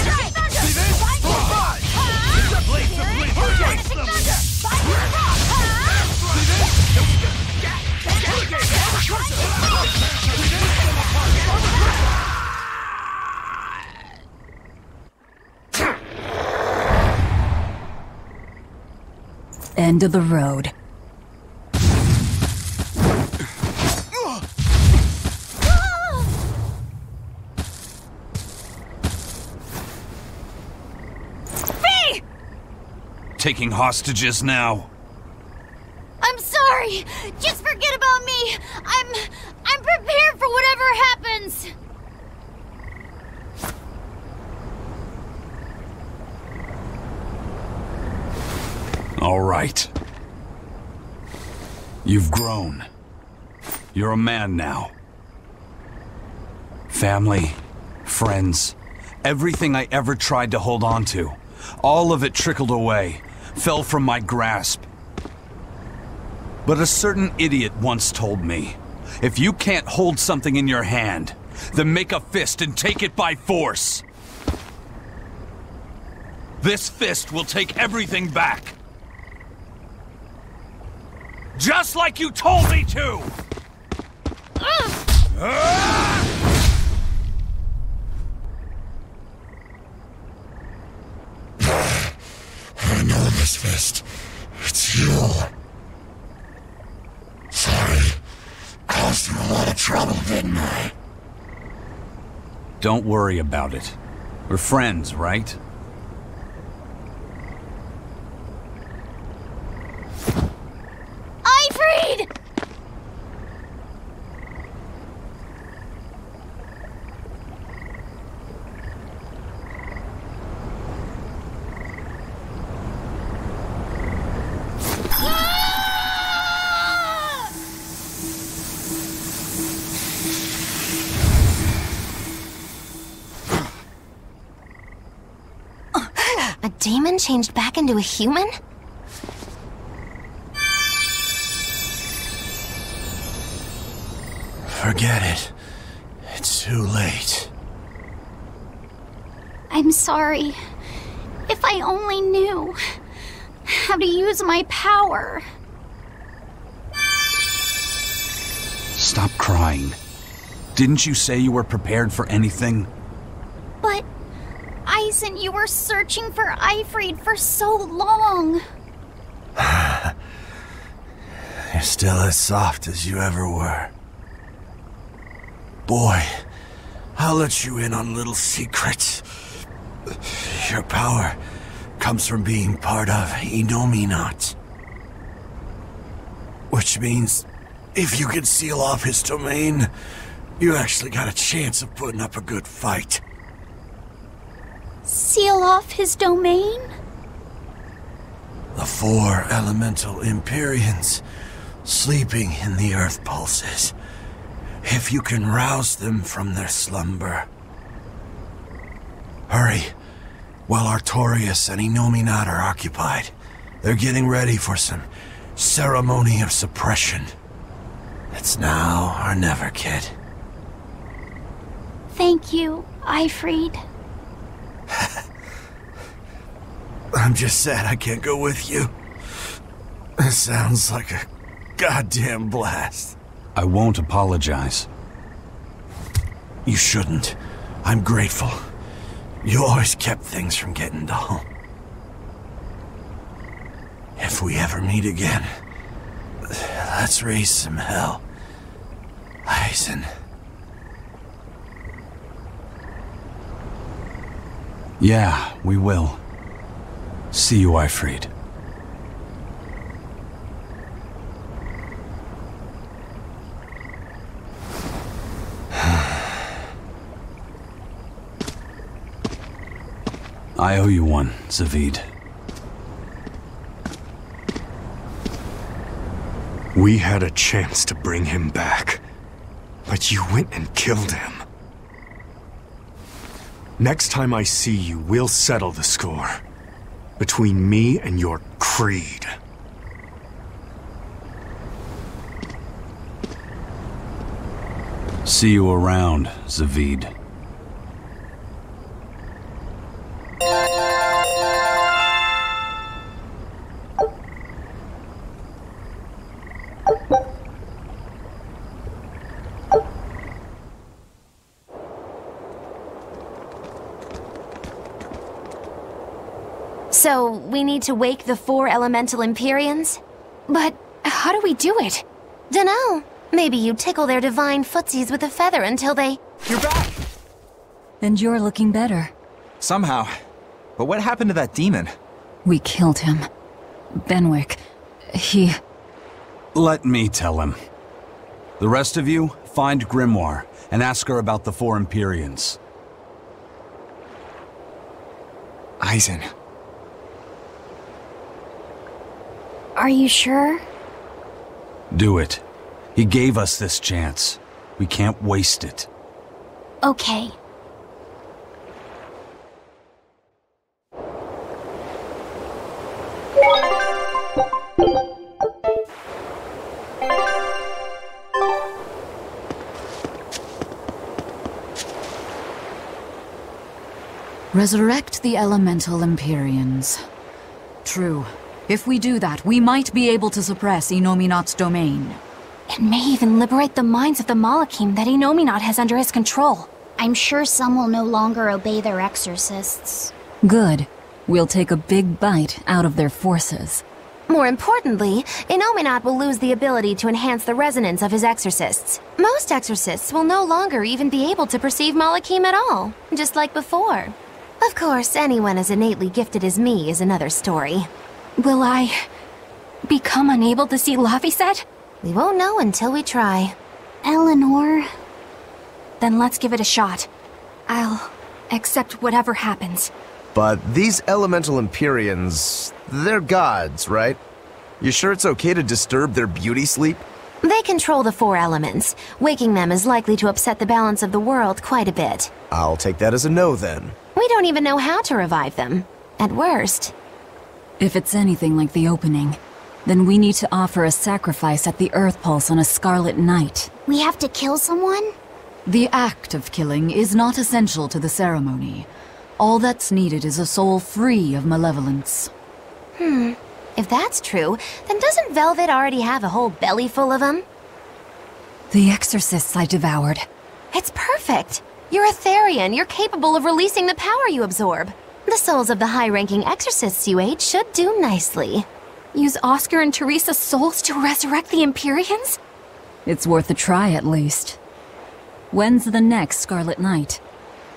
S6: See this? Five. Blades of bleed. Against them.
S7: End of the road.
S6: Taking hostages now.
S3: I'm sorry. Just forget about me. I'm prepared for whatever happens.
S6: All right. You've grown. You're a man now. Family, friends, everything I ever tried to hold on to, all of it trickled away, fell from my grasp. But a certain idiot once told me, if you can't hold something in your hand, then make a fist and take it by force. This fist will take everything back. Just like you told me to!
S12: I know this fist. It's you. Sorry. Caused you a lot of trouble, didn't I?
S6: Don't worry about it. We're friends, right?
S3: Ifrid! A demon changed back into a human?
S4: Forget it. It's too late.
S11: I'm sorry. If I only knew how to use my power.
S6: Stop crying. Didn't you say you were prepared for anything?
S11: But, Eisen, you were searching for Ifrid for so long.
S13: You're still as soft as you ever were. Boy, I'll let you in on little secrets. Your power comes from being part of Innominat. Which means, if you can seal off his domain, you actually got a chance of putting up a good fight.
S11: Seal off his domain?
S13: The 4 elemental Empyreans sleeping in the earth pulses. If you can rouse them from their slumber. Hurry, while Artorias and Innominat are occupied. They're getting ready for some ceremony of suppression. It's now or never, kid.
S11: Thank you, Ifrid.
S13: I'm just sad I can't go with you. It sounds like a goddamn blast.
S6: I won't apologize.
S13: You shouldn't. I'm grateful. You always kept things from getting dull. If we ever meet again, let's raise some hell. Eisen.
S6: Yeah, we will. See you, Ifrid. I owe you one, Zavid.
S5: We had a chance to bring him back, but you went and killed him. Next time I see you, we'll settle the score. Between me and your creed.
S6: See you around, Zavid.
S3: So, we need to wake the 4 elemental Empyreans?
S2: But how do we do it?
S3: Dunno. Maybe you tickle their divine footsies with a feather until they...
S14: You're back!
S7: And you're looking better.
S14: Somehow. But what happened to that demon?
S7: We killed him. Benwick. He...
S6: Let me tell him. The rest of you, find Grimoire and ask her about the 4 Empyreans.
S14: Eisen.
S11: Are you sure?
S6: Do it. He gave us this chance. We can't waste it.
S11: Okay.
S7: Resurrect the elemental Empyreans. True. If we do that, we might be able to suppress Innominat's domain.
S2: It may even liberate the minds of the Malachim that Innominat has under his control.
S11: I'm sure some will no longer obey their exorcists.
S7: Good. We'll take a big bite out of their forces.
S3: More importantly, Innominat will lose the ability to enhance the resonance of his exorcists. Most exorcists will no longer even be able to perceive Malachim at all, just like before. Of course, anyone as innately gifted as me is another story.
S2: Will I... become unable to see Laphicet?
S3: We won't know until we try.
S11: Eleanor...
S2: Then let's give it a shot. I'll accept whatever happens.
S4: But these elemental Empyreans, they're gods, right? You sure it's okay to disturb their beauty sleep?
S3: They control the 4 elements. Waking them is likely to upset the balance of the world quite a bit.
S4: I'll take that as a no, then.
S3: We don't even know how to revive them. At worst.
S7: If it's anything like the opening, then we need to offer a sacrifice at the Earth Pulse on a scarlet night.
S11: We have to kill someone?
S7: The act of killing is not essential to the ceremony. All that's needed is a soul free of malevolence.
S3: If that's true, then doesn't Velvet already have a whole belly full of them?
S7: The exorcists I devoured.
S3: It's perfect! You're a Therian. You're capable of releasing the power you absorb. The souls of the high-ranking exorcists you ate should do nicely.
S2: Use Oscar and Teresa's souls to resurrect the Empyreans?
S7: It's worth a try, at least. When's the next Scarlet Night?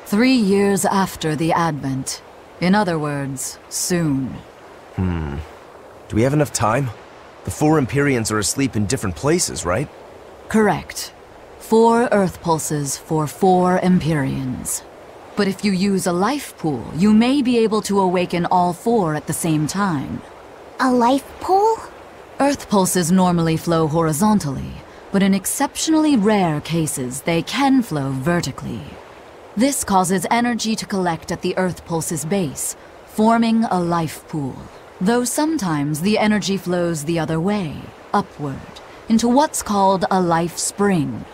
S7: 3 years after the Advent. In other words, soon.
S4: Do we have enough time? The 4 Empyreans are asleep in different places, right?
S7: Correct. 4 Earth pulses for 4 Empyreans. But if you use a life pool, you may be able to awaken all 4 at the same time.
S11: A life pool?
S7: Earth pulses normally flow horizontally, but in exceptionally rare cases, they can flow vertically. This causes energy to collect at the Earth pulse's base, forming a life pool. Though sometimes the energy flows the other way, upward, into what's called a life spring.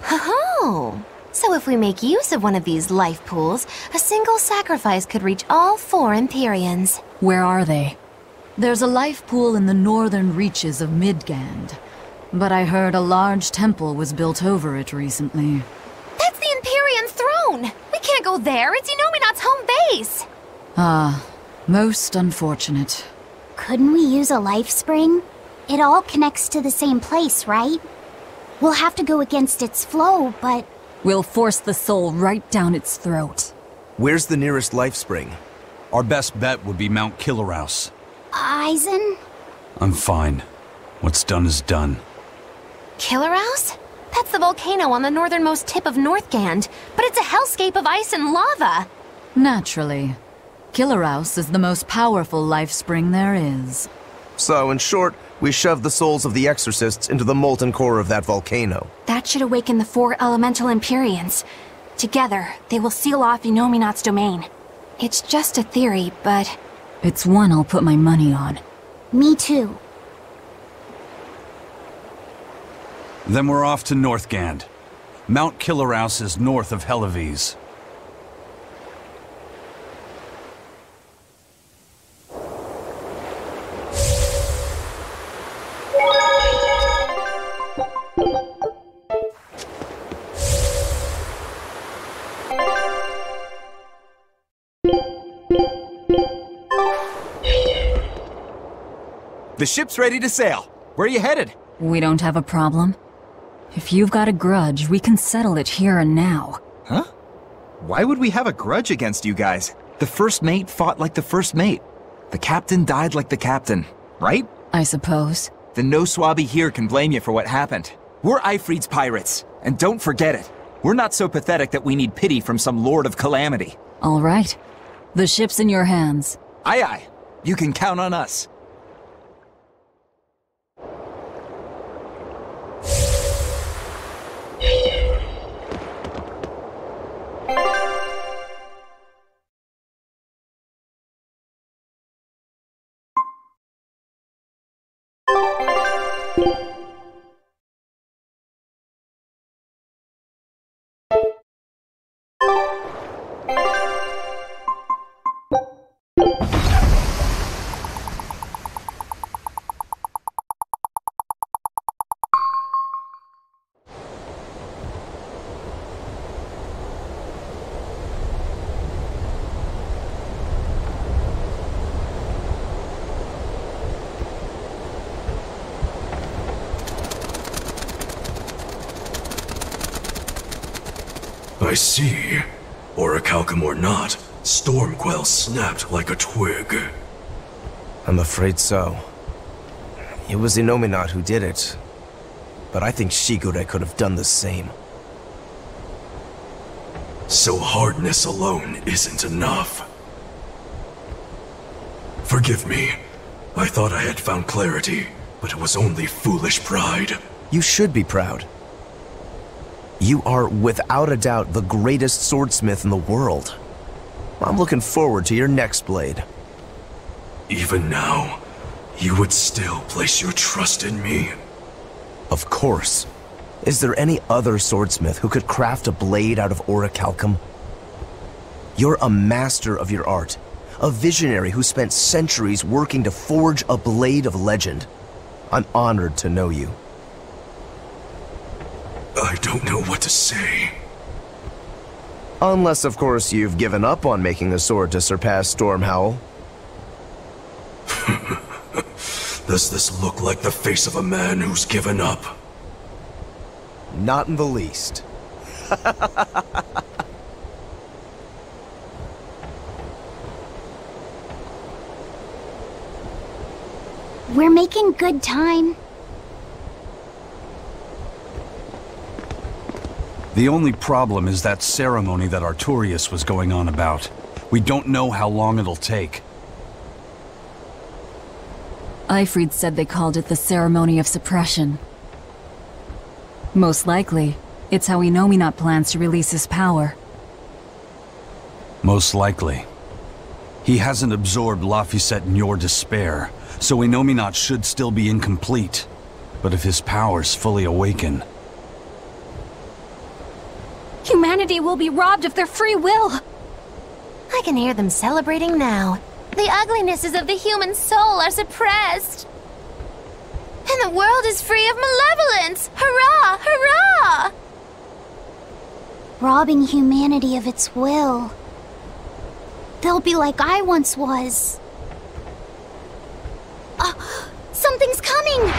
S3: Oh, so if we make use of one of these life pools, a single sacrifice could reach all 4 Empyreans.
S7: Where are they? There's a life pool in the northern reaches of Midgand, but I heard a large temple was built over it recently.
S3: That's the Empyrean throne! We can't go there, it's Inominat's home base!
S7: Ah, most unfortunate.
S11: Couldn't we use a life spring? It all connects to the same place, right? We'll have to go against its flow, but...
S7: We'll force the soul right down its throat.
S4: Where's the nearest life spring?
S6: Our best bet would be Mount Killerhouse.
S11: Eisen?
S6: I'm fine. What's done is done.
S3: Killerhouse? That's the volcano on the northernmost tip of Northgand, but it's a hellscape of ice and lava!
S7: Naturally. Killerhouse is the most powerful life spring there is.
S4: So, in short, we shoved the souls of the exorcists into the molten core of that volcano.
S2: That should awaken the 4 elemental Empyreans. Together, they will seal off Inominat's domain. It's just a theory, but...
S7: It's one I'll put my money on.
S11: Me too.
S6: Then we're off to Northgand. Mount Killerhouse is north of Helives.
S14: The ship's ready to sail. Where are you headed?
S7: We don't have a problem. If you've got a grudge, we can settle it here and now.
S14: Huh? Why would we have a grudge against you guys? The first mate fought like the first mate. The captain died like the captain, right?
S7: I suppose.
S14: Then no swabby here can blame you for what happened. We're Ifrid's pirates, and don't forget it. We're not so pathetic that we need pity from some lord of calamity.
S7: All right. The ship's in your hands.
S14: Aye aye. You can count on us.
S15: I see. Orichalcum or not, Stormquell snapped like a twig.
S4: I'm afraid so. It was Inominat who did it. But I think Shigure could have done the same.
S15: So hardness alone isn't enough. Forgive me. I thought I had found clarity, but it was only foolish pride.
S4: You should be proud. You are, without a doubt, the greatest swordsmith in the world. I'm looking forward to your next blade.
S15: Even now, you would still place your trust in me.
S4: Of course. Is there any other swordsmith who could craft a blade out of orichalcum? You're a master of your art, a visionary who spent centuries working to forge a blade of legend. I'm honored to know you.
S15: I don't know what to say.
S4: Unless, of course, you've given up on making a sword to surpass Stormhowl.
S15: Does this look like the face of a man who's given up?
S4: Not in the least.
S11: We're making good time.
S6: The only problem is that ceremony that Artorius was going on about. We don't know how long it'll take.
S7: Ifrid said they called it the Ceremony of Suppression. Most likely, it's how Innominat plans to release his power.
S6: Most likely. He hasn't absorbed Laphicet in your despair, so Innominat should still be incomplete. But if his powers fully awaken...
S2: Humanity will be robbed of their free will!
S3: I can hear them celebrating now. The uglinesses of the human soul are suppressed. And the world is free of malevolence! Hurrah! Hurrah!
S11: Robbing humanity of its will. They'll be like I once was. Something's coming!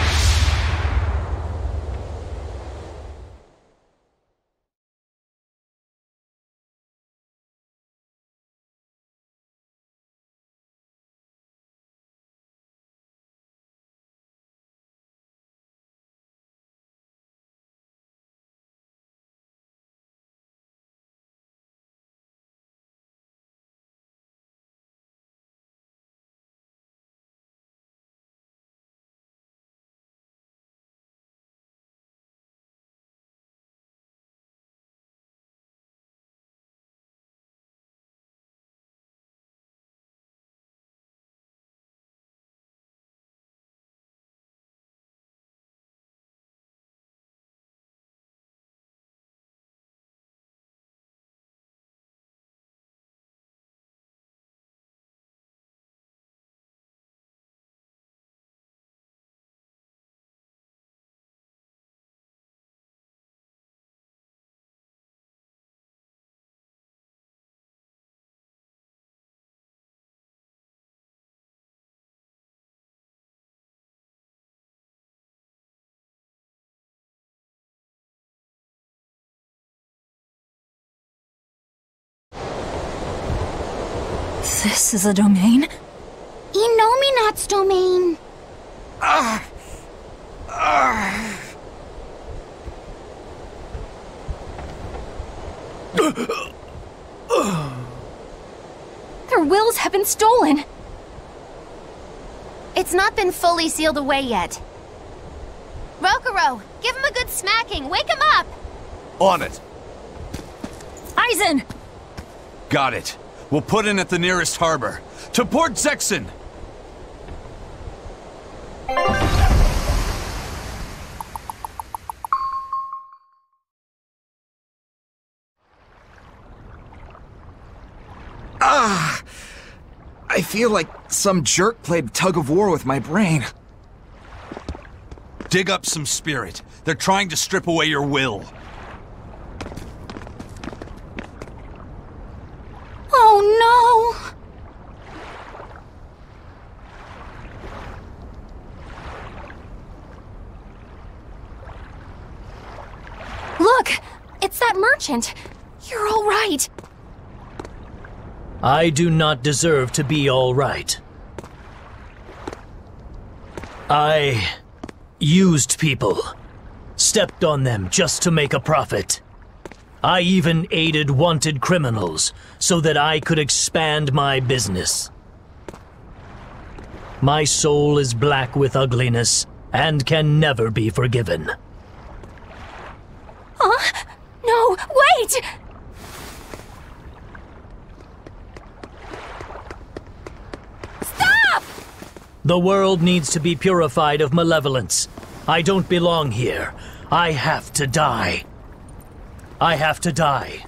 S7: This is a domain?
S11: Innominat's domain.
S2: Their wills have been stolen!
S3: It's not been fully sealed away yet. Rokuro, give him a good smacking! Wake him up!
S6: On it!
S2: Aizen!
S6: Got it. We'll put in at the nearest harbor. To Port Zexen!
S14: I feel like some jerk played tug of war with my brain.
S6: Dig up some spirit. They're trying to strip away your will.
S2: Oh no! Look! It's that merchant! You're all right!
S16: I do not deserve to be all right. I used people, stepped on them just to make a profit. I even aided wanted criminals so that I could expand my business. My soul is black with ugliness and can never be forgiven.
S2: Huh? No, wait! Stop!
S16: The world needs to be purified of malevolence. I don't belong here. I have to die. I have to die.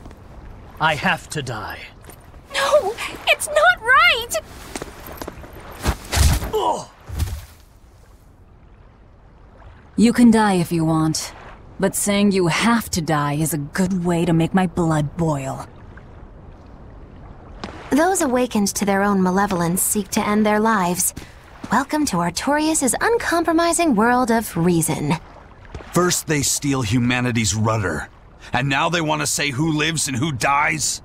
S16: I have to die.
S2: No, it's not right!
S16: Ugh.
S7: You can die if you want, but saying you have to die is a good way to make my blood boil.
S3: Those awakened to their own malevolence seek to end their lives. Welcome to Artorias' uncompromising world of reason.
S6: First they steal humanity's rudder, and now they want to say who lives and who dies?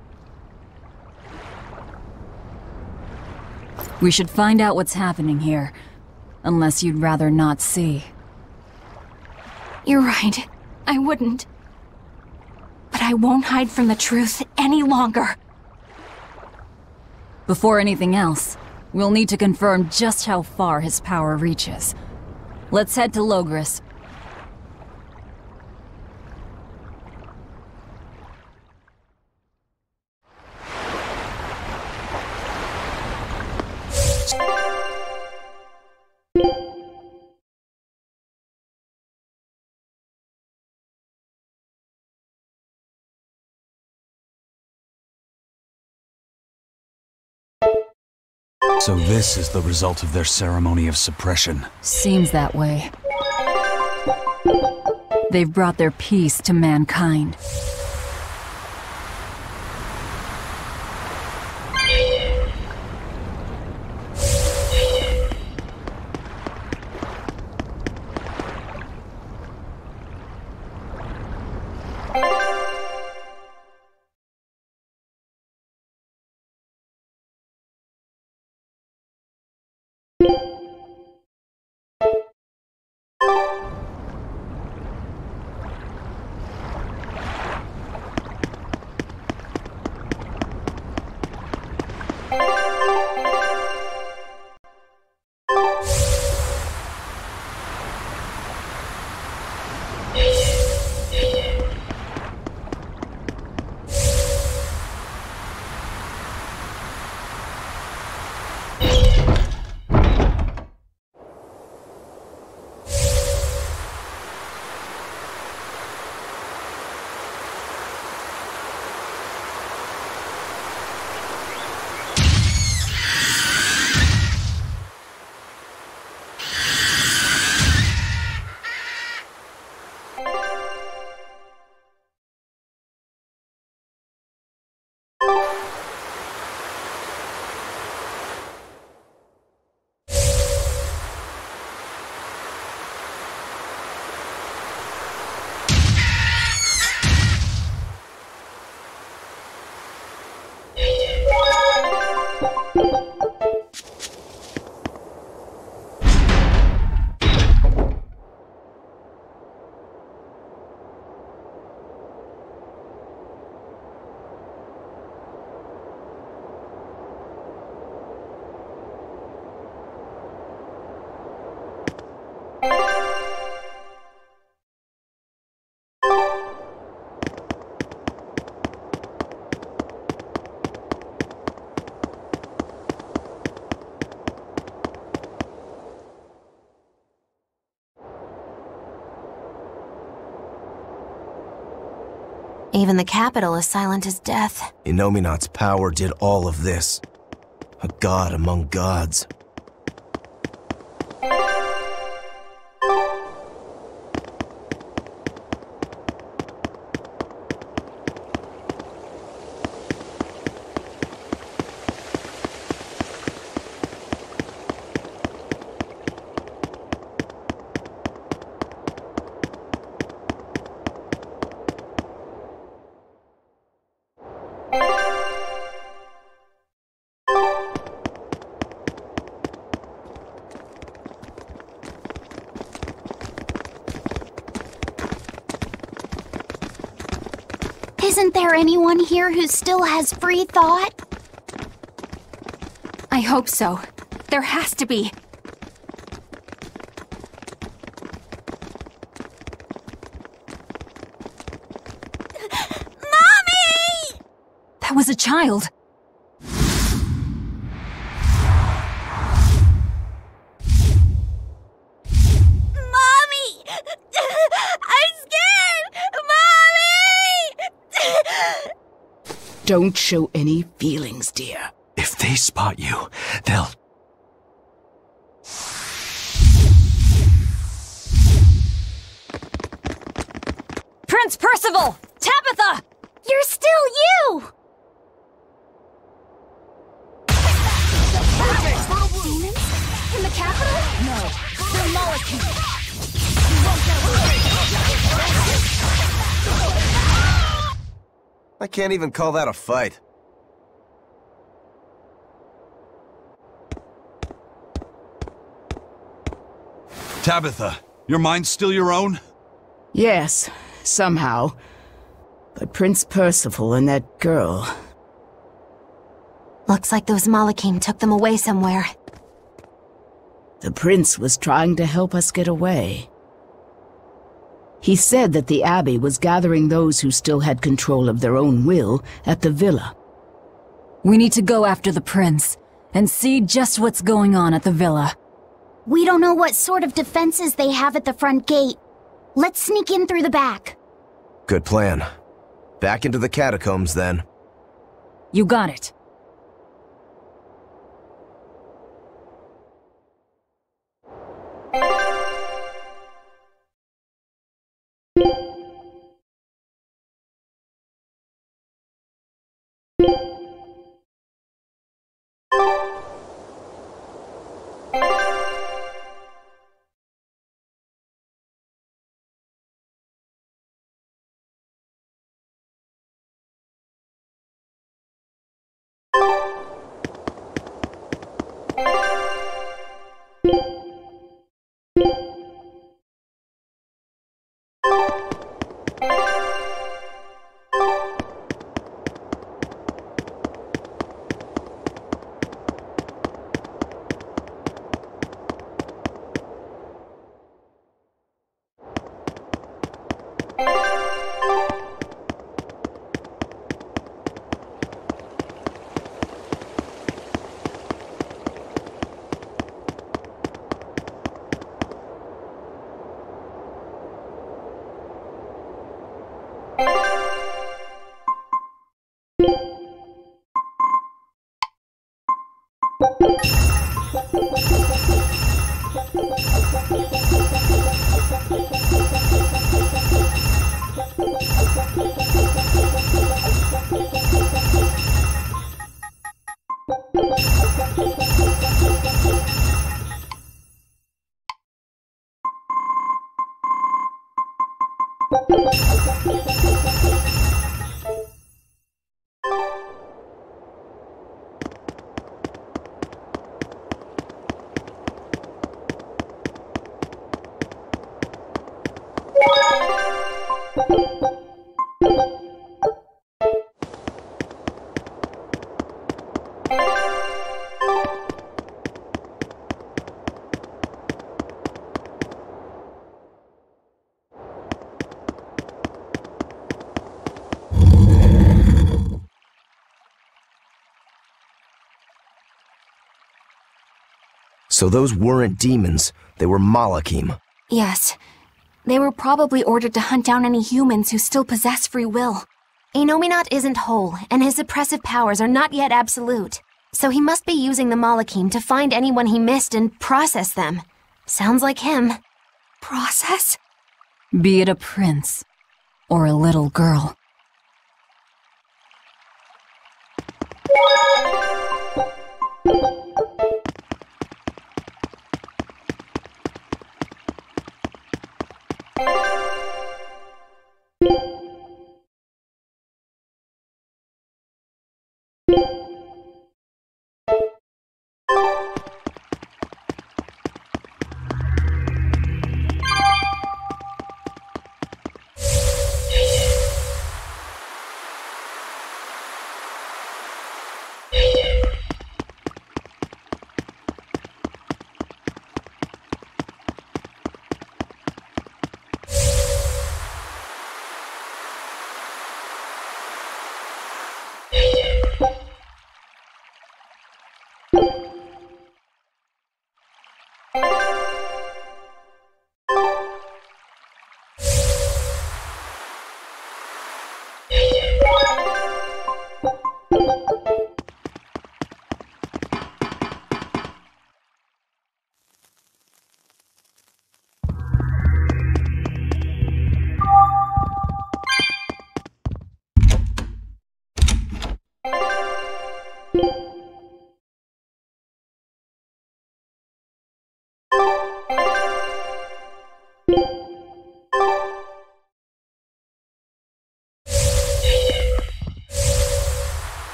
S7: We should find out what's happening here. Unless you'd rather not see.
S1: You're right. I wouldn't. But I won't hide from the truth any longer.
S7: Before anything else, we'll need to confirm just how far his power reaches. Let's head to Logris.
S6: So this is the result of their ceremony of suppression.
S7: Seems that way. They've brought their peace to mankind.
S3: Even the capital is silent as death.
S4: Innominat's power did all of this. A god among gods.
S11: Isn't there anyone here who still has free thought?
S1: I hope so. There has to be.
S11: Mommy!
S7: That was a child.
S10: Don't show any feelings, dear.
S6: If they spot you, they'll...
S7: Prince Percival! Tabitha!
S11: You're still you!
S1: Demons? In the capital?
S4: I can't even call that a fight.
S6: Tabitha, your mind's still your own?
S17: Yes, somehow. But Prince Percival and that girl...
S3: Looks like those Malachim took them away somewhere.
S17: The prince was trying to help us get away. He said that the Abbey was gathering those who still had control of their own will at the villa.
S7: We need to go after the prince, and see just what's going on at the villa.
S11: We don't know what sort of defenses they have at the front gate. Let's sneak in through the back.
S4: Good plan. Back into the catacombs, then.
S7: You got it.
S4: So those weren't demons, they were Malachim.
S2: Yes. They were probably ordered to hunt down any humans who still possess free will.
S3: Innominat isn't whole, and his suppressive powers are not yet absolute. So he must be using the Malachim to find anyone he missed and process them. Sounds like him.
S2: Process?
S7: Be it a prince, or a little girl.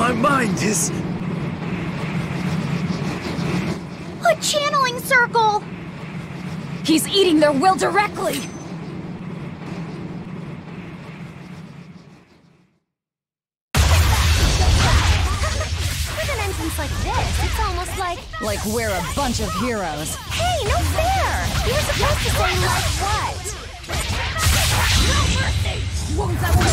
S13: My mind is...
S11: A channeling circle!
S2: He's eating their will directly!
S3: With an entrance like this, it's almost like...
S2: Like we're a bunch of heroes.
S3: Hey, no fair! You were supposed to say like what?
S2: No mercy! Wounds that will be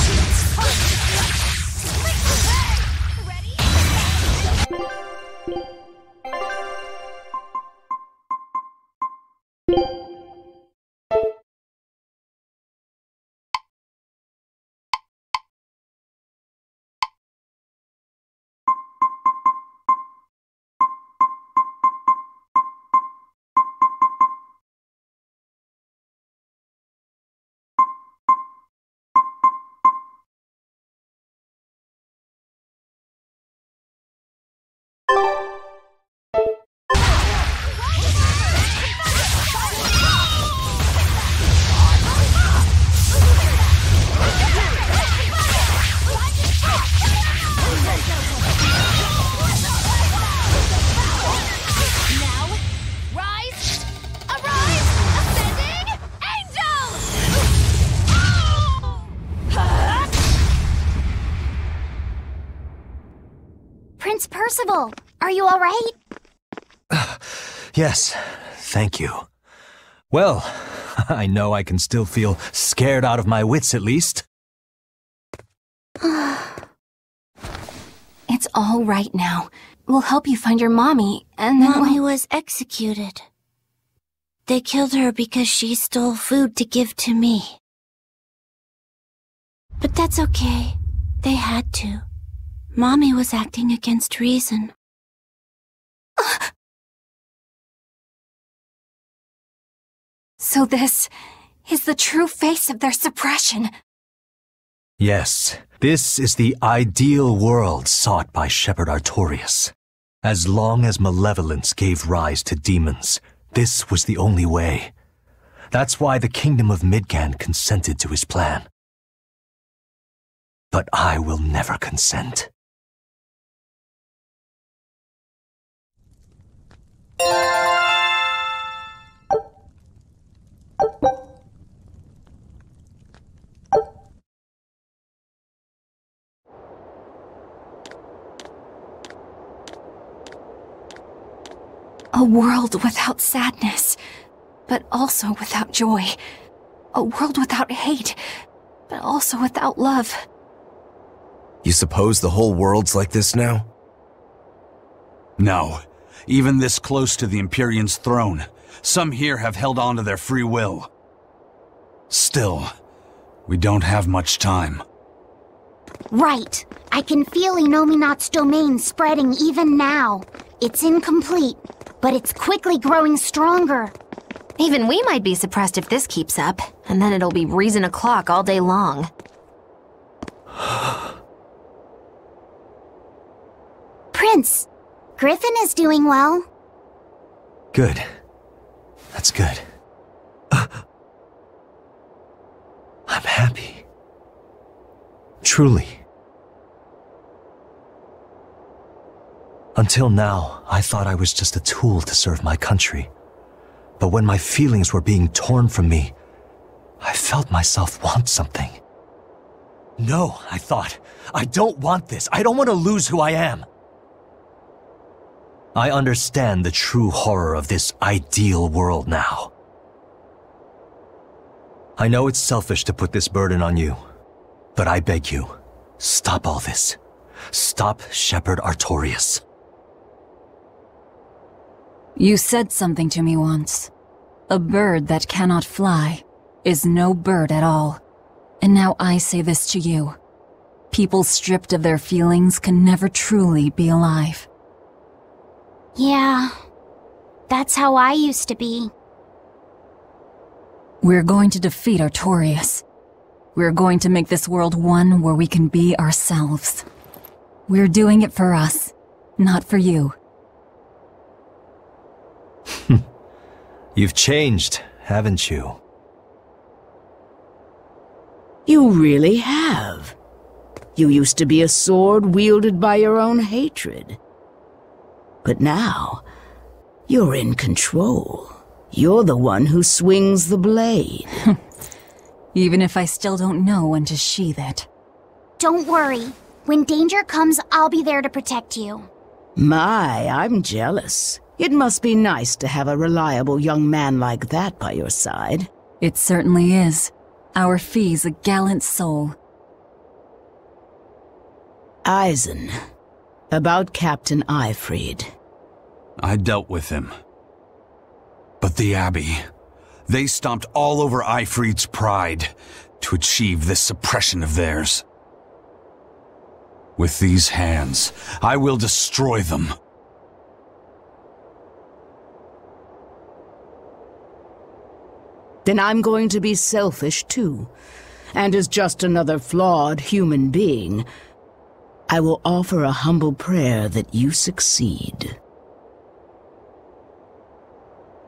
S11: Prince Percival, are you all right?
S13: Yes, thank you. Well, I know I can still feel scared out of my wits at least.
S2: It's all right now. We'll help you find your mommy, and then
S11: Mommy was executed. They killed her because she stole food to give to me. But that's okay. They had to. Mommy was acting against reason.
S2: So this is the true face of their suppression.
S13: Yes, this is the ideal world sought by Shepherd Artorius. As long as malevolence gave rise to demons, this was the only way. That's why the Kingdom of Midgand consented to his plan. But I will never consent.
S2: A world without sadness, but also without joy. A world without hate, but also without love.
S4: You suppose the whole world's like this now?
S6: No. Even this close to the Empyrean's throne, some here have held on to their free will. Still, we don't have much time.
S11: Right. I can feel Inominat's domain spreading even now. It's incomplete, but it's quickly growing stronger.
S3: Even we might be suppressed if this keeps up, and then it'll be reason o'clock all day long.
S11: Prince, Griffin is doing well.
S13: Good. That's good. I'm happy. Truly. Until now, I thought I was just a tool to serve my country. But when my feelings were being torn from me, I felt myself want something. No, I thought. I don't want this. I don't want to lose who I am. I understand the true horror of this ideal world now. I know it's selfish to put this burden on you, but I beg you, stop all this. Stop Shepherd Artorius.
S7: You said something to me once. A bird that cannot fly is no bird at all. And now I say this to you. People stripped of their feelings can never truly be alive.
S11: Yeah, that's how I used to be.
S7: We're going to defeat Artorius. We're going to make this world one where we can be ourselves. We're doing it for us, not for you.
S13: You've changed, haven't you?
S17: You really have. You used to be a sword wielded by your own hatred. But now, you're in control. You're the one who swings the blade.
S7: Even if I still don't know when to sheath it.
S11: Don't worry. When danger comes, I'll be there to protect you.
S17: My, I'm jealous. It must be nice to have a reliable young man like that by your side.
S7: It certainly is. Our Fee's a gallant soul.
S17: Eisen. About Captain Eifried.
S6: I dealt with him. But the Abbey, they stomped all over Eifried's pride to achieve this suppression of theirs. With these hands, I will destroy them.
S17: Then I'm going to be selfish too. And as just another flawed human being, I will offer a humble prayer that you succeed.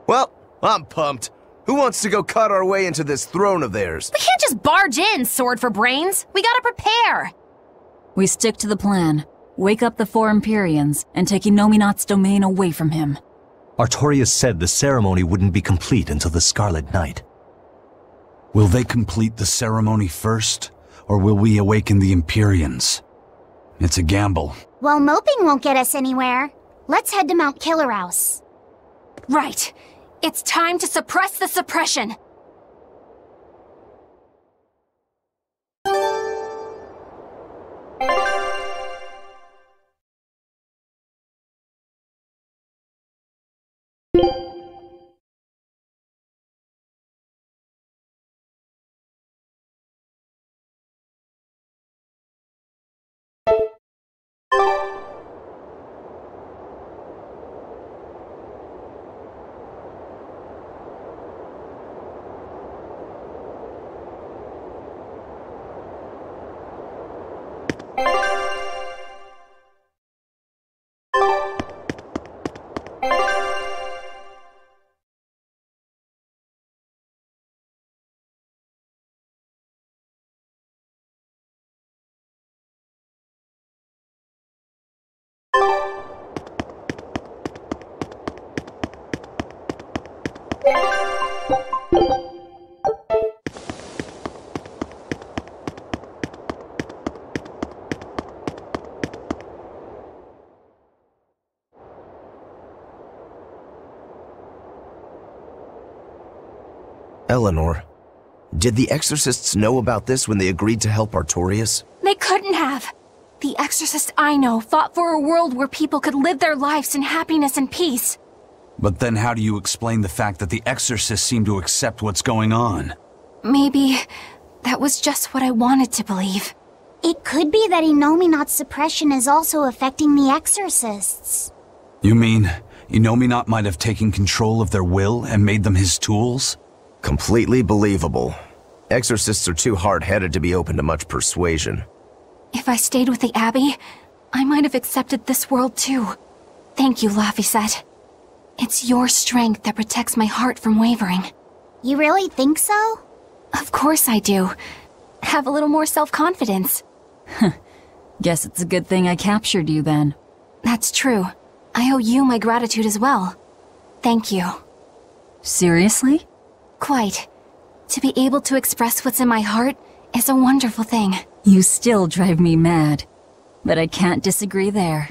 S4: Well, I'm pumped. Who wants to go cut our way into this throne of theirs?
S1: We can't just barge in, sword for brains. We gotta prepare.
S7: We stick to the plan. Wake up the four Empyreans and take Inominat's domain away from him.
S13: Artorias said the ceremony wouldn't be complete until the Scarlet Night.
S6: Will they complete the ceremony first, or will we awaken the Empyreans? It's a gamble.
S11: Well, moping won't get us anywhere. Let's head to Mount Killerhouse.
S1: Right. It's time to suppress the suppression.
S4: Eleanor, did the Exorcists know about this when they agreed to help Artorias?
S1: They couldn't have. The Exorcist I know fought for a world where people could live their lives in happiness and peace.
S6: But then how do you explain the fact that the Exorcists seem to accept what's going on?
S1: Maybe that was just what I wanted to believe.
S11: It could be that Inominat's suppression is also affecting the Exorcists.
S6: You mean Inominat might have taken control of their will and made them his tools?
S4: Completely believable. Exorcists are too hard-headed to be open to much persuasion.
S1: If I stayed with the Abbey, I might have accepted this world too. Thank you, Laphicet. It's your strength that protects my heart from wavering.
S11: You really think so?
S1: Of course I do. Have a little more self-confidence.
S7: Guess it's a good thing I captured you then.
S1: That's true. I owe you my gratitude as well. Thank you.
S7: Seriously?
S1: Quite. To be able to express what's in my heart is a wonderful thing.
S7: You still drive me mad, but I can't disagree there.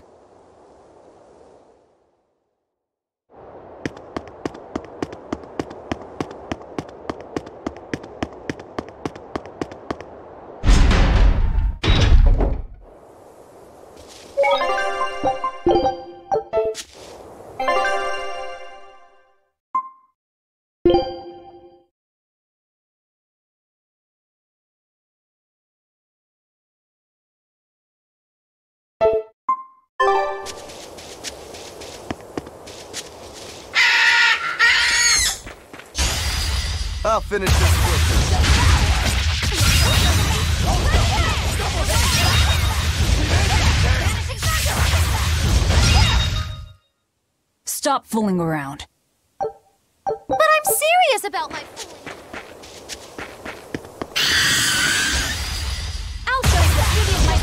S4: I'll finish this quick.
S7: Stop fooling around.
S1: But I'm serious about my fooling. I'll show you the beauty of my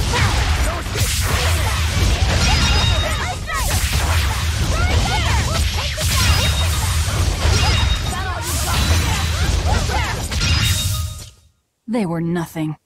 S7: They were nothing.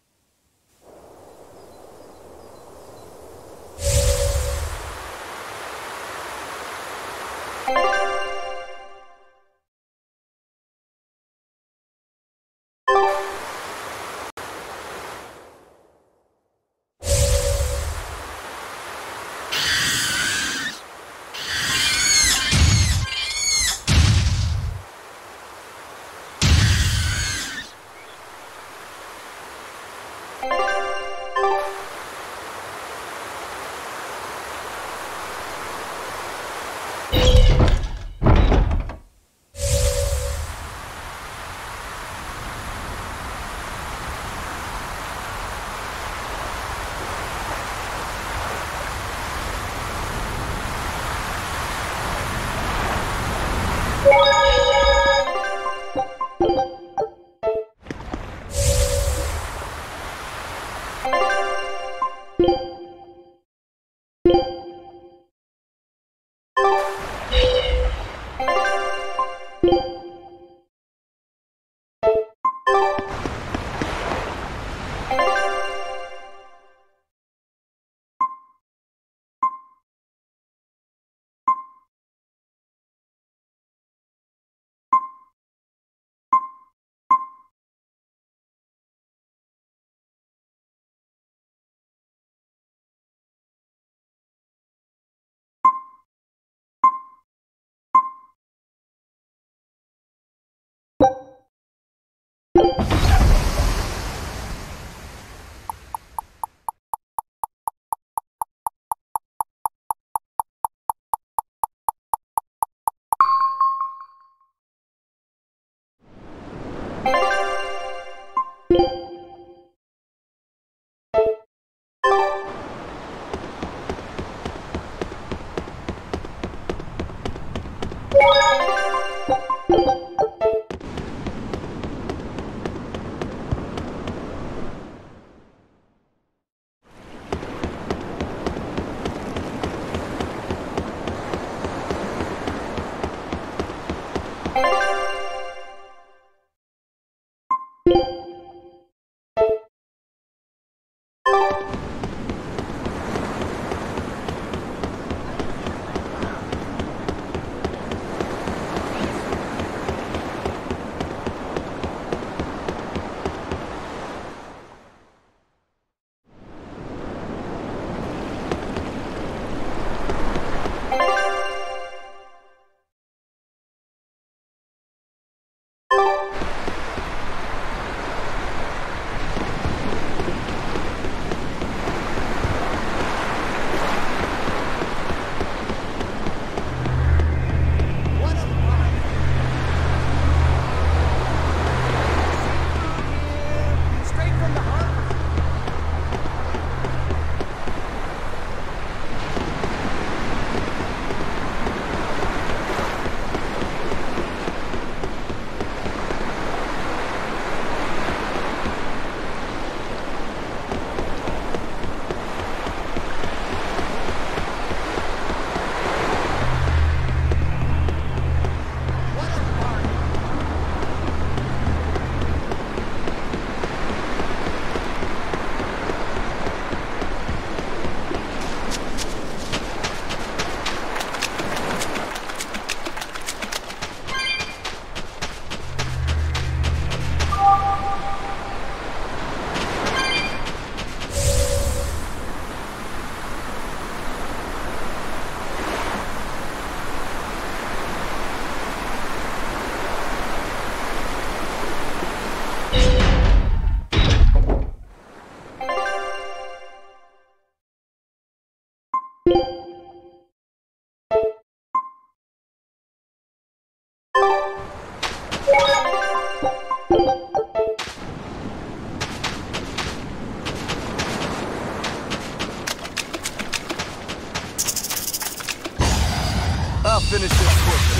S18: I'll finish this quickly.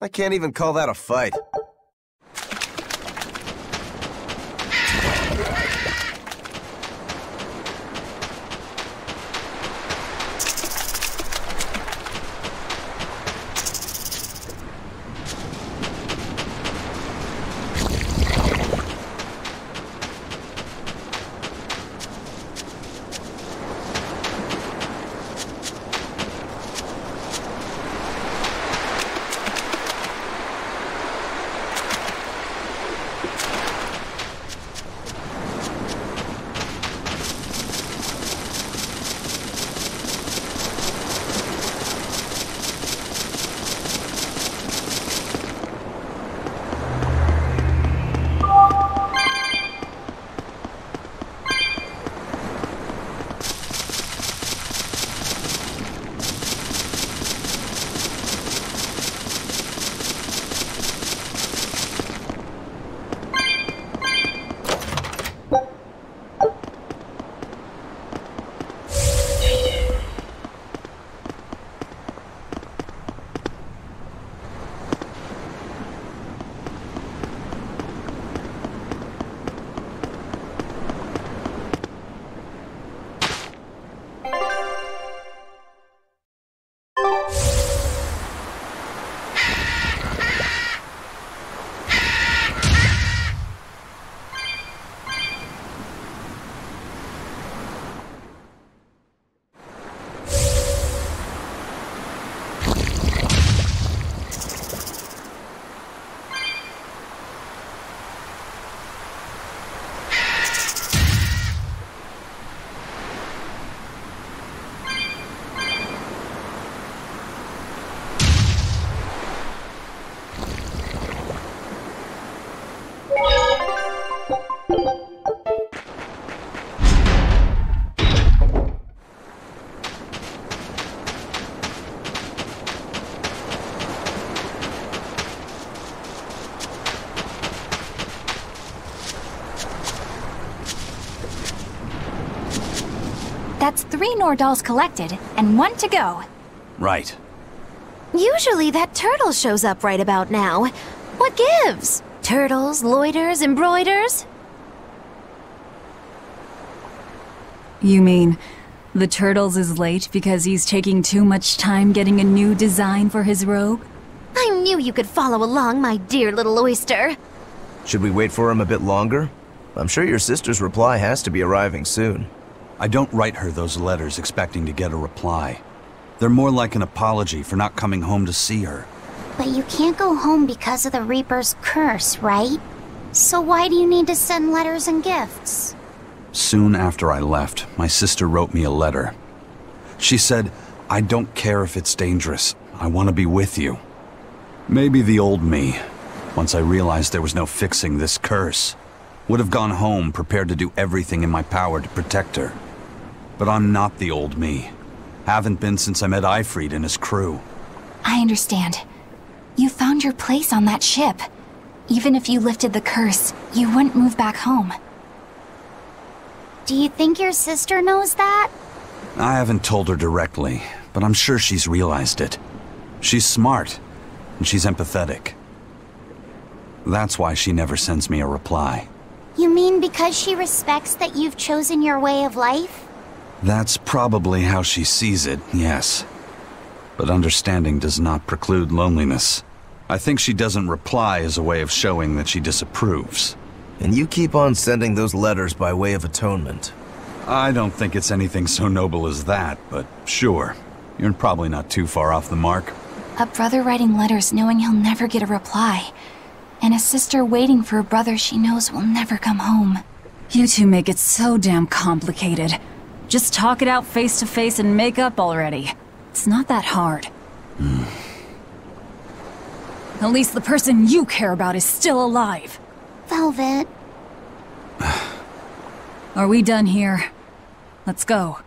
S4: I can't even call that a fight.
S2: That's 3 Nordals collected, and 1 to go.
S6: Right.
S3: Usually that turtle shows up right about now. What gives? Turtles, loiters, embroiders?
S7: You mean, the Turtles is late because he's taking too much time getting a new design for his robe?
S3: I knew you could follow along, my dear little oyster.
S4: Should we wait for him a bit longer? I'm sure your sister's reply has to be arriving soon.
S6: I don't write her those letters expecting to get a reply. They're more like an apology for not coming home to see her.
S11: But you can't go home because of the Reaper's curse, right? So why do you need to send letters and gifts?
S6: Soon after I left, my sister wrote me a letter. She said, "I don't care if it's dangerous. I want to be with you." Maybe the old me, once I realized there was no fixing this curse, would have gone home prepared to do everything in my power to protect her. But I'm not the old me. Haven't been since I met Ifrid and his crew.
S2: I understand. You found your place on that ship. Even if you lifted the curse, you wouldn't move back home.
S11: Do you think your sister knows that?
S6: I haven't told her directly, but I'm sure she's realized it. She's smart, and she's empathetic. That's why she never sends me a reply.
S11: You mean because she respects that you've chosen your way of life?
S6: That's probably how she sees it, yes. But understanding does not preclude loneliness. I think she doesn't reply as a way of showing that she disapproves.
S4: And you keep on sending those letters by way of atonement.
S6: I don't think it's anything so noble as that, but sure. You're probably not too far off the mark.
S2: A brother writing letters knowing he'll never get a reply. And a sister waiting for a brother she knows will never come home.
S7: You two make it so damn complicated. Just talk it out face to face and make up already. It's not that hard. At least the person you care about is still alive.
S11: Velvet.
S7: Are we done here? Let's go.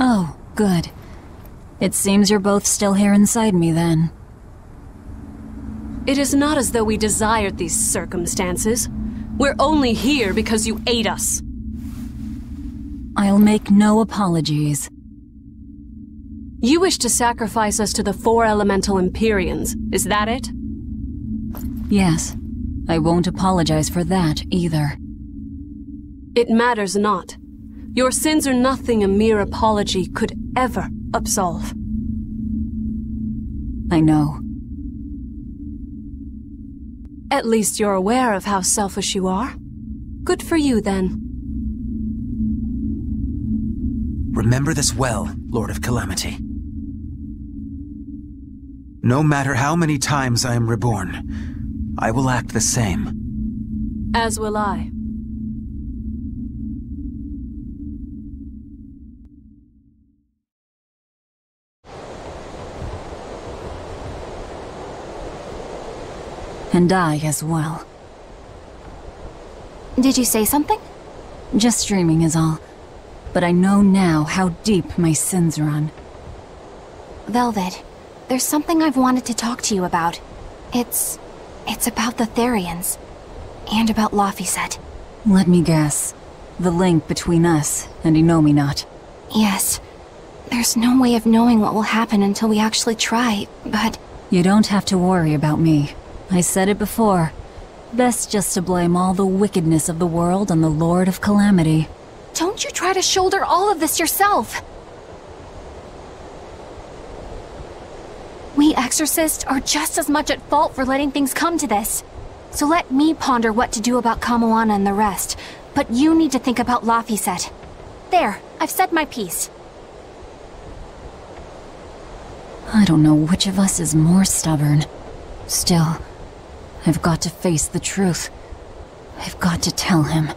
S7: Oh, good. It seems you're both still here inside me, then.
S19: It is not as though we desired these circumstances. We're only here because you ate us.
S7: I'll make no apologies.
S19: You wish to sacrifice us to the 4 elemental Empyreans, is that it?
S7: Yes. I won't apologize for that, either.
S19: It matters not. Your sins are nothing a mere apology could ever absolve.
S7: I know.
S19: At least you're aware of how selfish you are. Good for you, then.
S14: Remember this well, Lord of Calamity. No matter how many times I am reborn, I will act the same.
S19: As will I.
S7: And I as well.
S3: Did you say something?
S7: Just dreaming is all. But I know now how deep my sins run.
S3: Velvet, there's something I've wanted to talk to you about. It's about the Therians. And about Laphicet.
S7: Let me guess. The link between us and Innominat.
S3: Yes. There's no way of knowing what will happen until we actually try, but...
S7: You don't have to worry about me. I said it before. Best just to blame all the wickedness of the world on the Lord of Calamity.
S3: Don't you try to shoulder all of this yourself! We exorcists are just as much at fault for letting things come to this. So let me ponder what to do about Kamoana and the rest, but you need to think about Laphicet. There, I've said my piece.
S7: I don't know which of us is more stubborn. Still, I've got to face the truth. I've got to tell him.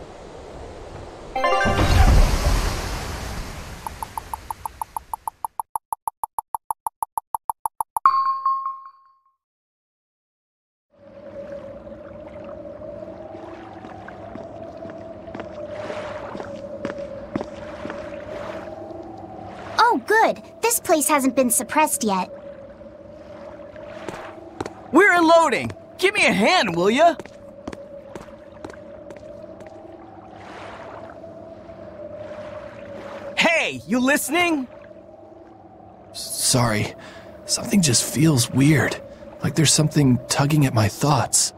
S11: Oh, good. This place hasn't been suppressed yet.
S20: We're unloading! Give me a hand, will ya? Hey, you listening?
S21: Sorry. Something just feels weird. Like there's something tugging at my thoughts.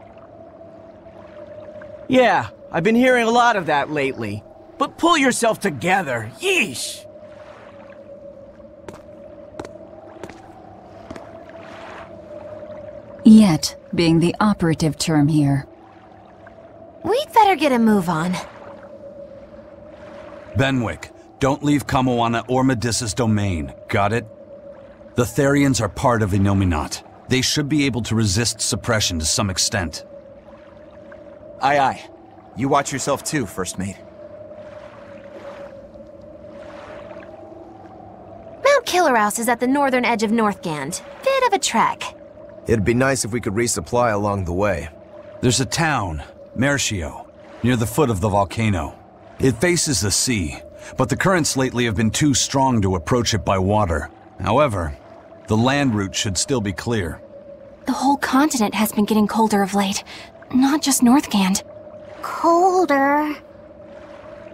S20: Yeah, I've been hearing a lot of that lately. But pull yourself together. Yeesh!
S7: Yet being the operative term here.
S3: We'd better get a move on.
S6: Benwick, don't leave Kamoana or Medissa's domain, got it? The Therians are part of Innominat. They should be able to resist suppression to some extent.
S14: Aye aye. You watch yourself too, First Mate.
S3: Mount Killerhouse is at the northern edge of Northgand. Bit of a trek.
S4: It'd be nice if we could resupply along the way.
S6: There's a town, Mercio, near the foot of the volcano. It faces the sea, but the currents lately have been too strong to approach it by water. However, the land route should still be clear.
S3: The whole continent has been getting colder of late, not just Northgand.
S11: Colder?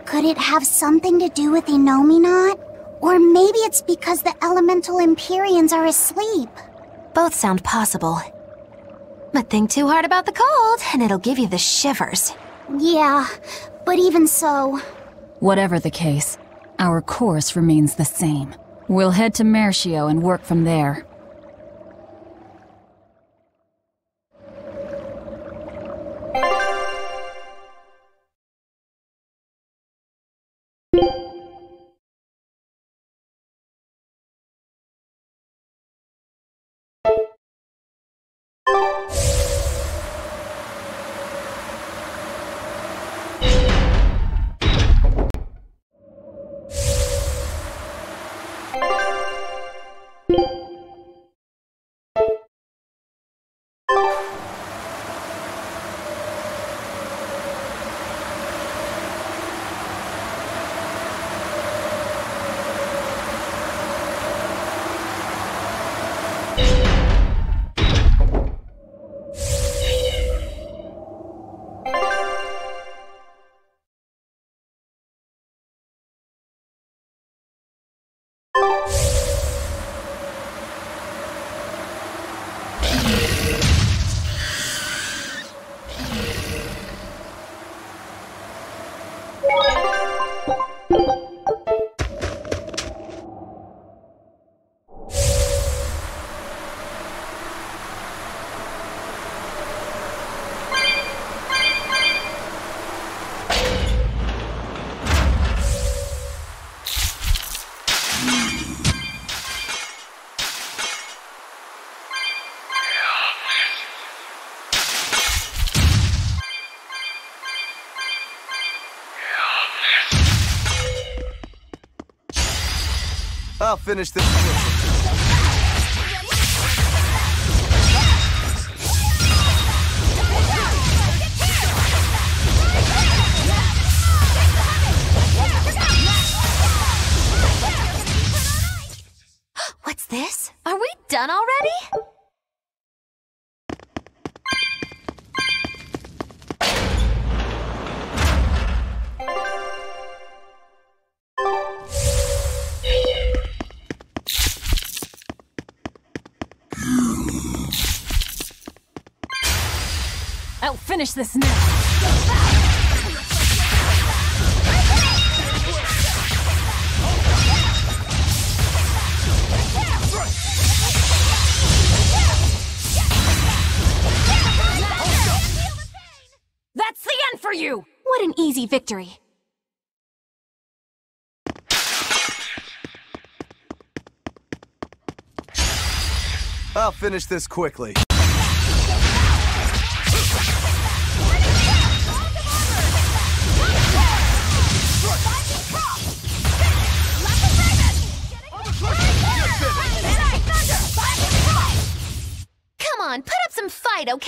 S11: Could it have something to do with Innominat? Or maybe it's because the elemental Empyreans are asleep.
S3: Both sound possible. But think too hard about the cold, and it'll give you the shivers.
S11: Yeah, but even so...
S7: Whatever the case, our course remains the same. We'll head to Mercio and work from there.
S18: I'll finish this quickly.
S3: What's this? Are we done already?
S1: I'll finish this now.
S2: That's the end for you! What an easy victory.
S18: I'll finish this quickly.
S3: Come on, put up some fight, okay?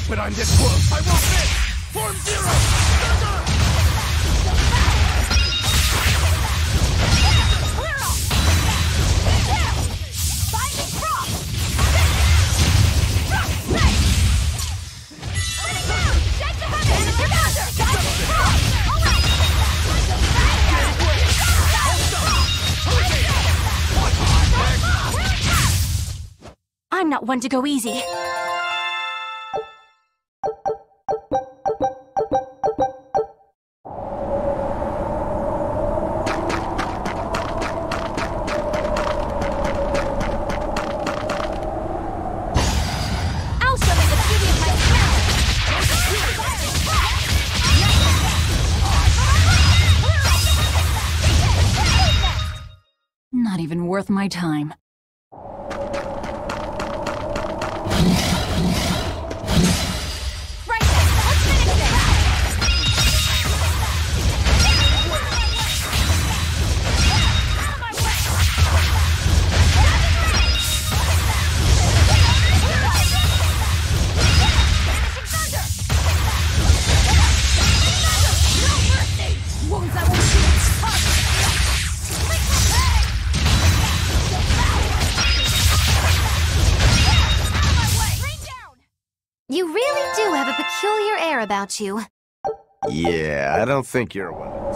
S12: But I'm this close, I won't miss! Form zero! Thunder!
S2: I'm not one to go easy.
S7: Not even worth my time.
S3: You really do have a peculiar air about you.
S18: Yeah, I don't think you're one of us.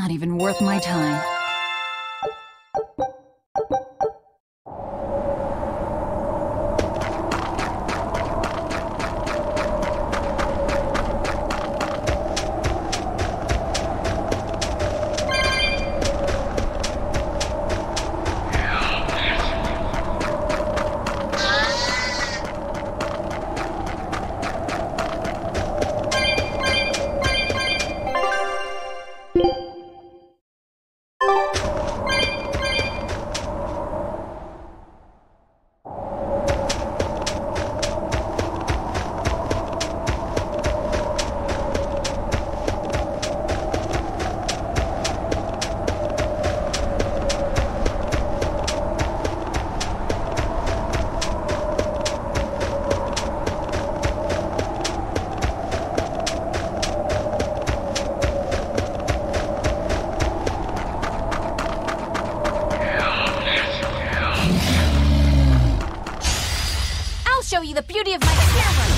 S7: Not even worth my time.
S2: Show you the beauty of my geoboard.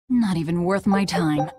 S7: Not even worth my time.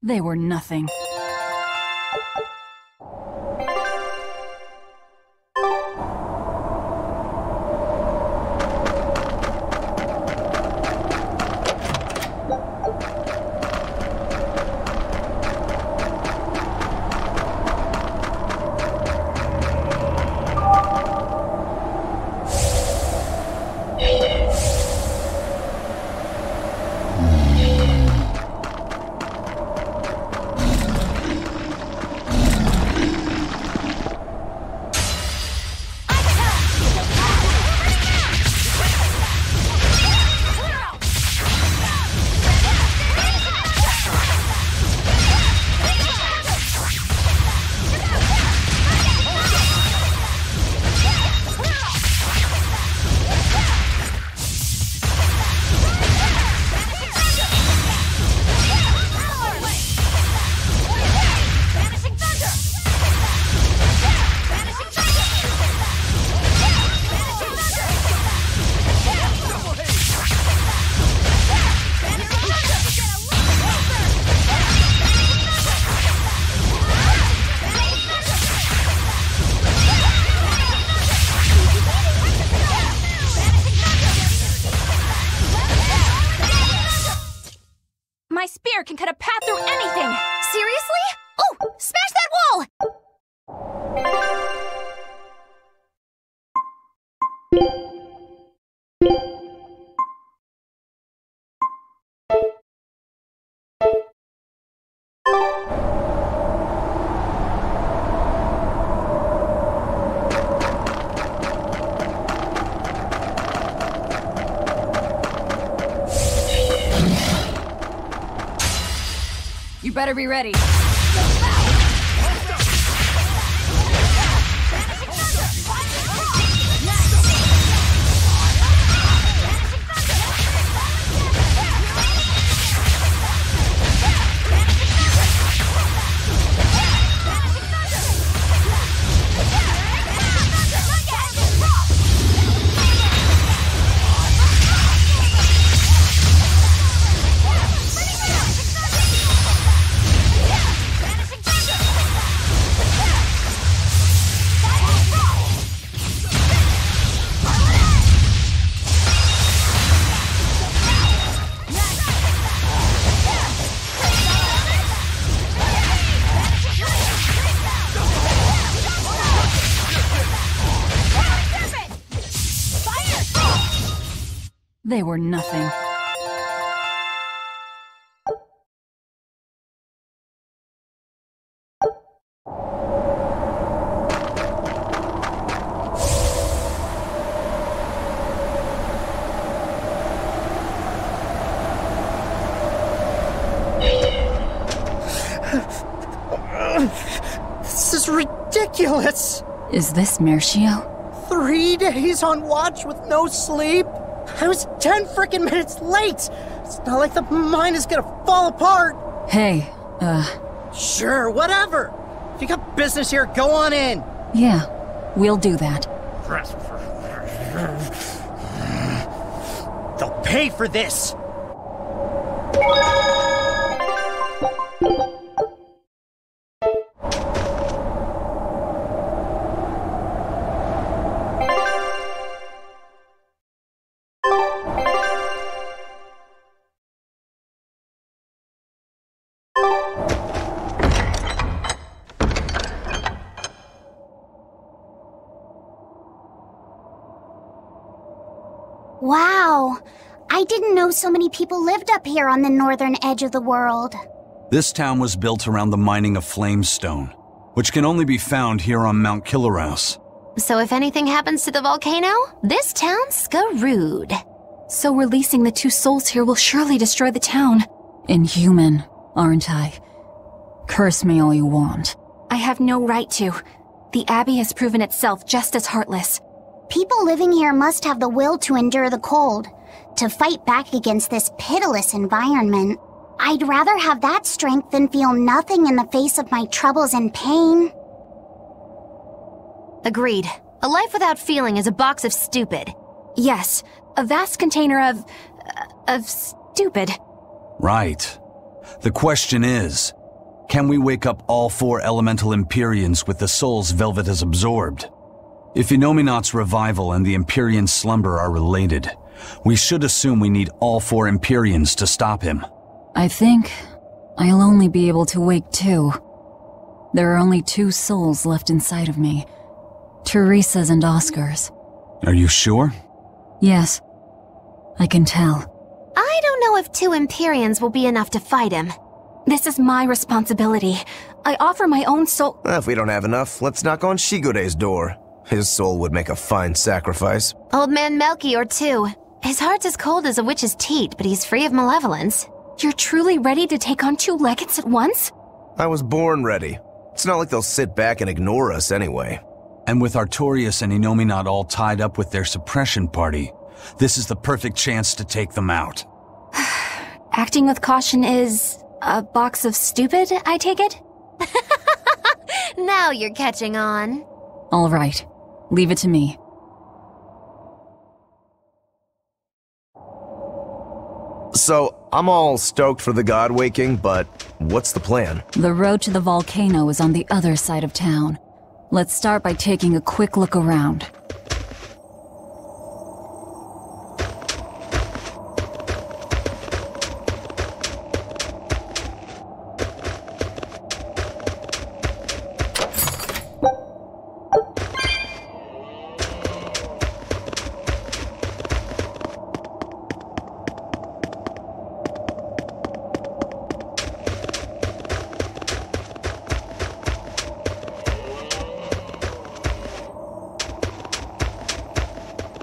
S7: They were nothing.
S2: My spear can cut a path through anything! Seriously? Oh! Smash that wall!
S7: You better be ready. They were nothing.
S9: This is ridiculous!
S7: Is this Mercio?
S9: 3 days on watch with no sleep? I was 10 frickin' minutes late! It's not like the mine is gonna fall apart!
S7: Hey,
S9: Sure, whatever! If you got business here, go on in!
S7: Yeah, we'll do that.
S9: They'll pay for this!
S11: Wow, I didn't know so many people lived up here on the northern edge of the world.
S6: This town was built around the mining of flamestone, which can only be found here on Mount Killarouse.
S3: So if anything happens to the volcano, this town's screwed.
S2: So releasing the 2 souls here will surely destroy the town.
S7: Inhuman, aren't I? Curse me all you want.
S2: I have no right to. The Abbey has proven itself just as heartless.
S11: People living here must have the will to endure the cold, to fight back against this pitiless environment. I'd rather have that strength than feel nothing in the face of my troubles and pain.
S3: Agreed. A life without feeling is a box of stupid.
S2: Yes, a vast container of stupid.
S6: Right. The question is, can we wake up all 4 elemental Empyreans with the souls Velvet has absorbed? If Inominat's revival and the Empyrean slumber are related, we should assume we need all 4 Empyreans to stop him.
S7: I think I'll only be able to wake 2. There are only 2 souls left inside of me. Teresa's and Oscar's.
S6: Are you sure?
S7: Yes. I can tell.
S3: I don't know if 2 Empyreans will be enough to fight him.
S2: This is my responsibility. I offer my own soul—
S4: If we don't have enough, let's knock on Shigode's door. His soul would make a fine sacrifice.
S3: Old man Melchior, too. His heart's as cold as a witch's teat, but he's free of malevolence.
S2: You're truly ready to take on 2 legates at once?
S4: I was born ready. It's not like they'll sit back and ignore us anyway.
S6: And with Artorias and Inominat all tied up with their suppression party, this is the perfect chance to take them out.
S2: Acting with caution is a box of stupid, I take it?
S3: Now you're catching on.
S7: All right. Leave it to me.
S4: So, I'm all stoked for the god waking, but what's the plan?
S7: The road to the volcano is on the other side of town. Let's start by taking a quick look around.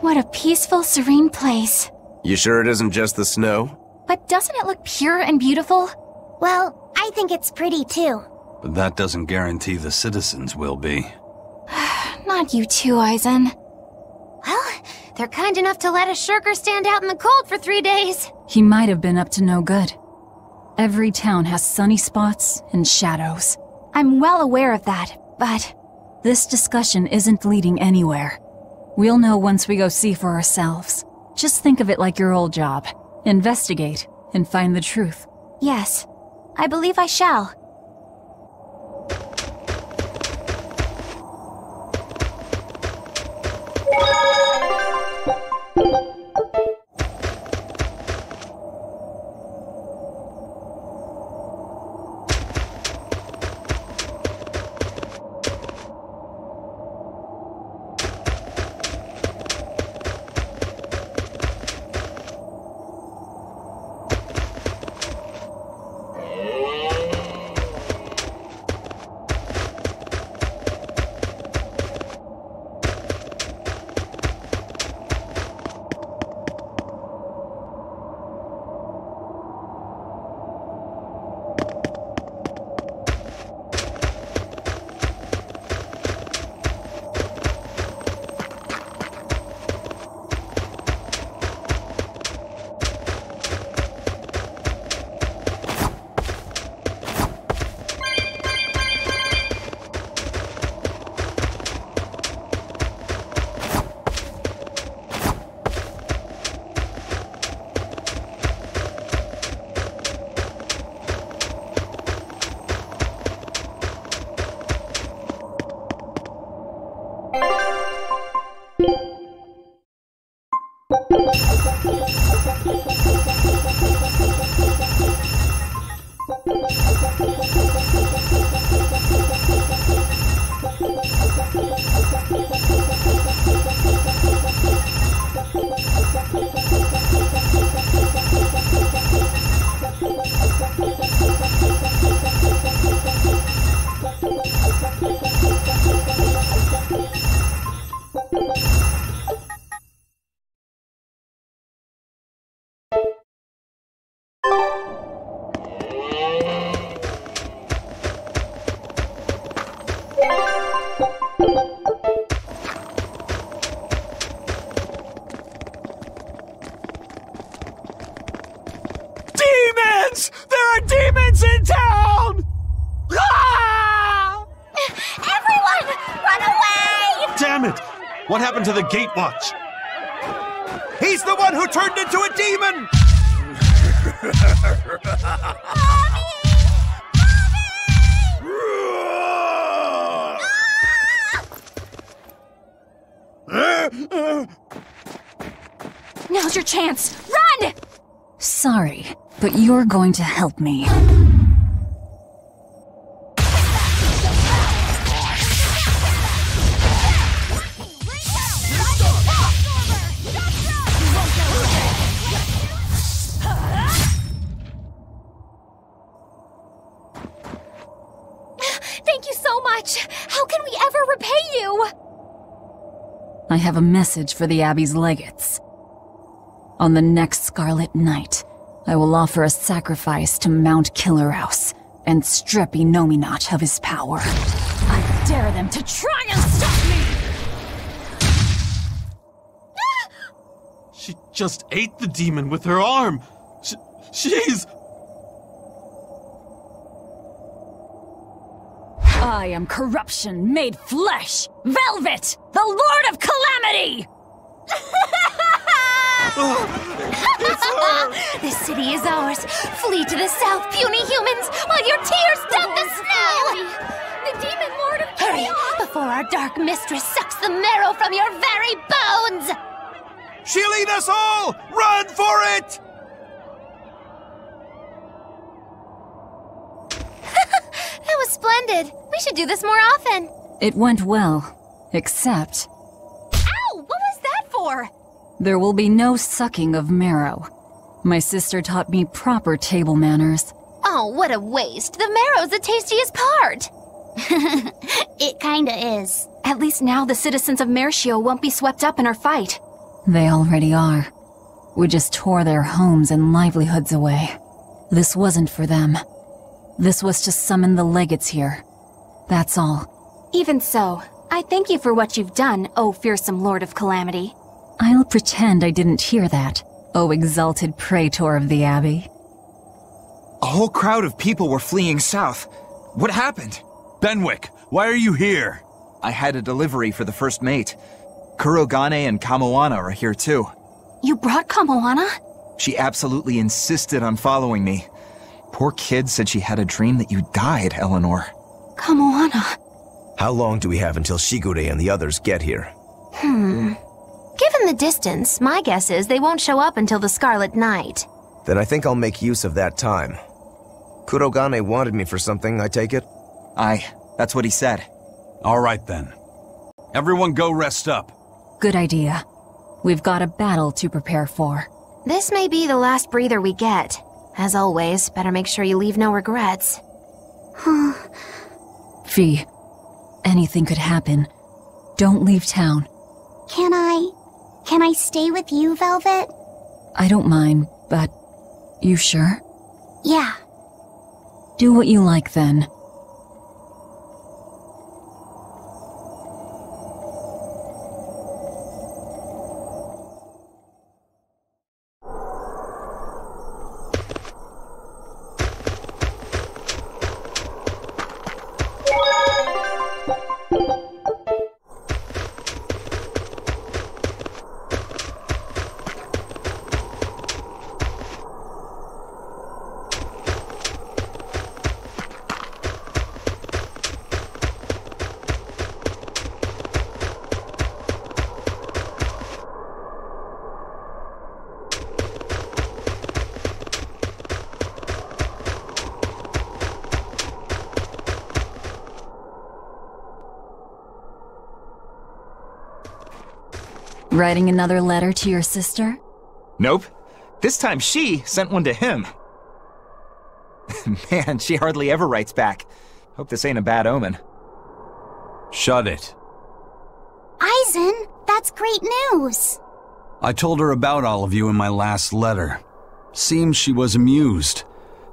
S2: What a peaceful, serene place.
S4: You sure it isn't just the snow?
S2: But doesn't it look pure and beautiful?
S11: Well, I think it's pretty too.
S6: But that doesn't guarantee the citizens will be.
S2: Not you too, Eisen.
S3: Well, they're kind enough to let a shirker stand out in the cold for 3 days.
S7: He might have been up to no good. Every town has sunny spots and shadows.
S2: I'm well aware of that, but...
S7: This discussion isn't leading anywhere. We'll know once we go see for ourselves. Just think of it like your old job. Investigate and find the truth.
S2: Yes, I believe I shall.
S6: Demons! There are demons in town! Ah!
S11: Everyone, run away!
S6: Damn it! What happened to the gate watch?
S18: He's the one who turned into a demon!
S2: Now's your chance! Run!
S7: Sorry, but you're going to help me.
S2: Thank you so much! How can we ever repay you?
S7: I have a message for the Abbey's legates. On the next Scarlet Night, I will offer a sacrifice to Mount Killerhouse and strip Enominat of his power.
S2: I dare them to try and stop me!
S6: She just ate the demon with her arm. She's...
S7: I am corruption made flesh! Velvet, the Lord of Calamity!
S3: This city is ours. Flee to the south, puny humans, while your tears dump the snow!
S2: The demon lord of
S3: Hurry, before our dark mistress sucks the marrow from your very bones!
S18: She'll eat us all! Run for it!
S3: That was splendid. We should do this more often.
S7: It went well, except...
S2: Ow! What was that for?
S7: there will be no sucking of marrow. My sister taught me proper table manners.
S3: Oh, what a waste. The marrow's the tastiest part.
S11: It kinda is.
S2: At least now the citizens of Mercio won't be swept up in our fight.
S7: They already are. We just tore their homes and livelihoods away. This wasn't for them. This was to summon the legates here. That's all.
S2: Even so, I thank you for what you've done, O fearsome Lord of Calamity.
S7: I'll pretend I didn't hear that, O exalted praetor of the Abbey.
S14: A whole crowd of people were fleeing south. What happened?
S6: Benwick, why are you here?
S14: I had a delivery for the first mate. Kurogane and Kamoana are here too.
S2: You brought Kamoana?
S14: She absolutely insisted on following me. Poor kid said she had a dream that you died, Eleanor.
S2: Kamoana.
S4: How long do we have until Shigure and the others get here?
S3: Given the distance, my guess is they won't show up until the Scarlet Night.
S4: Then I think I'll make use of that time. Kurogane wanted me for something, I take it?
S14: Aye, that's what he said.
S6: All right then. Everyone go rest up.
S7: Good idea. We've got a battle to prepare for.
S3: This may be the last breather we get. As always, better make sure you leave no regrets.
S7: Fee, anything could happen. Don't leave town.
S11: Can I stay with you, Velvet?
S7: I don't mind, but... You sure?
S11: Yeah.
S7: Do what you like then. Writing another letter to your sister?
S14: Nope. This time she sent one to him. Man, she hardly ever writes back. Hope this ain't a bad omen.
S6: Shut it.
S11: Eisen, that's great news.
S6: I told her about all of you in my last letter. Seems she was amused.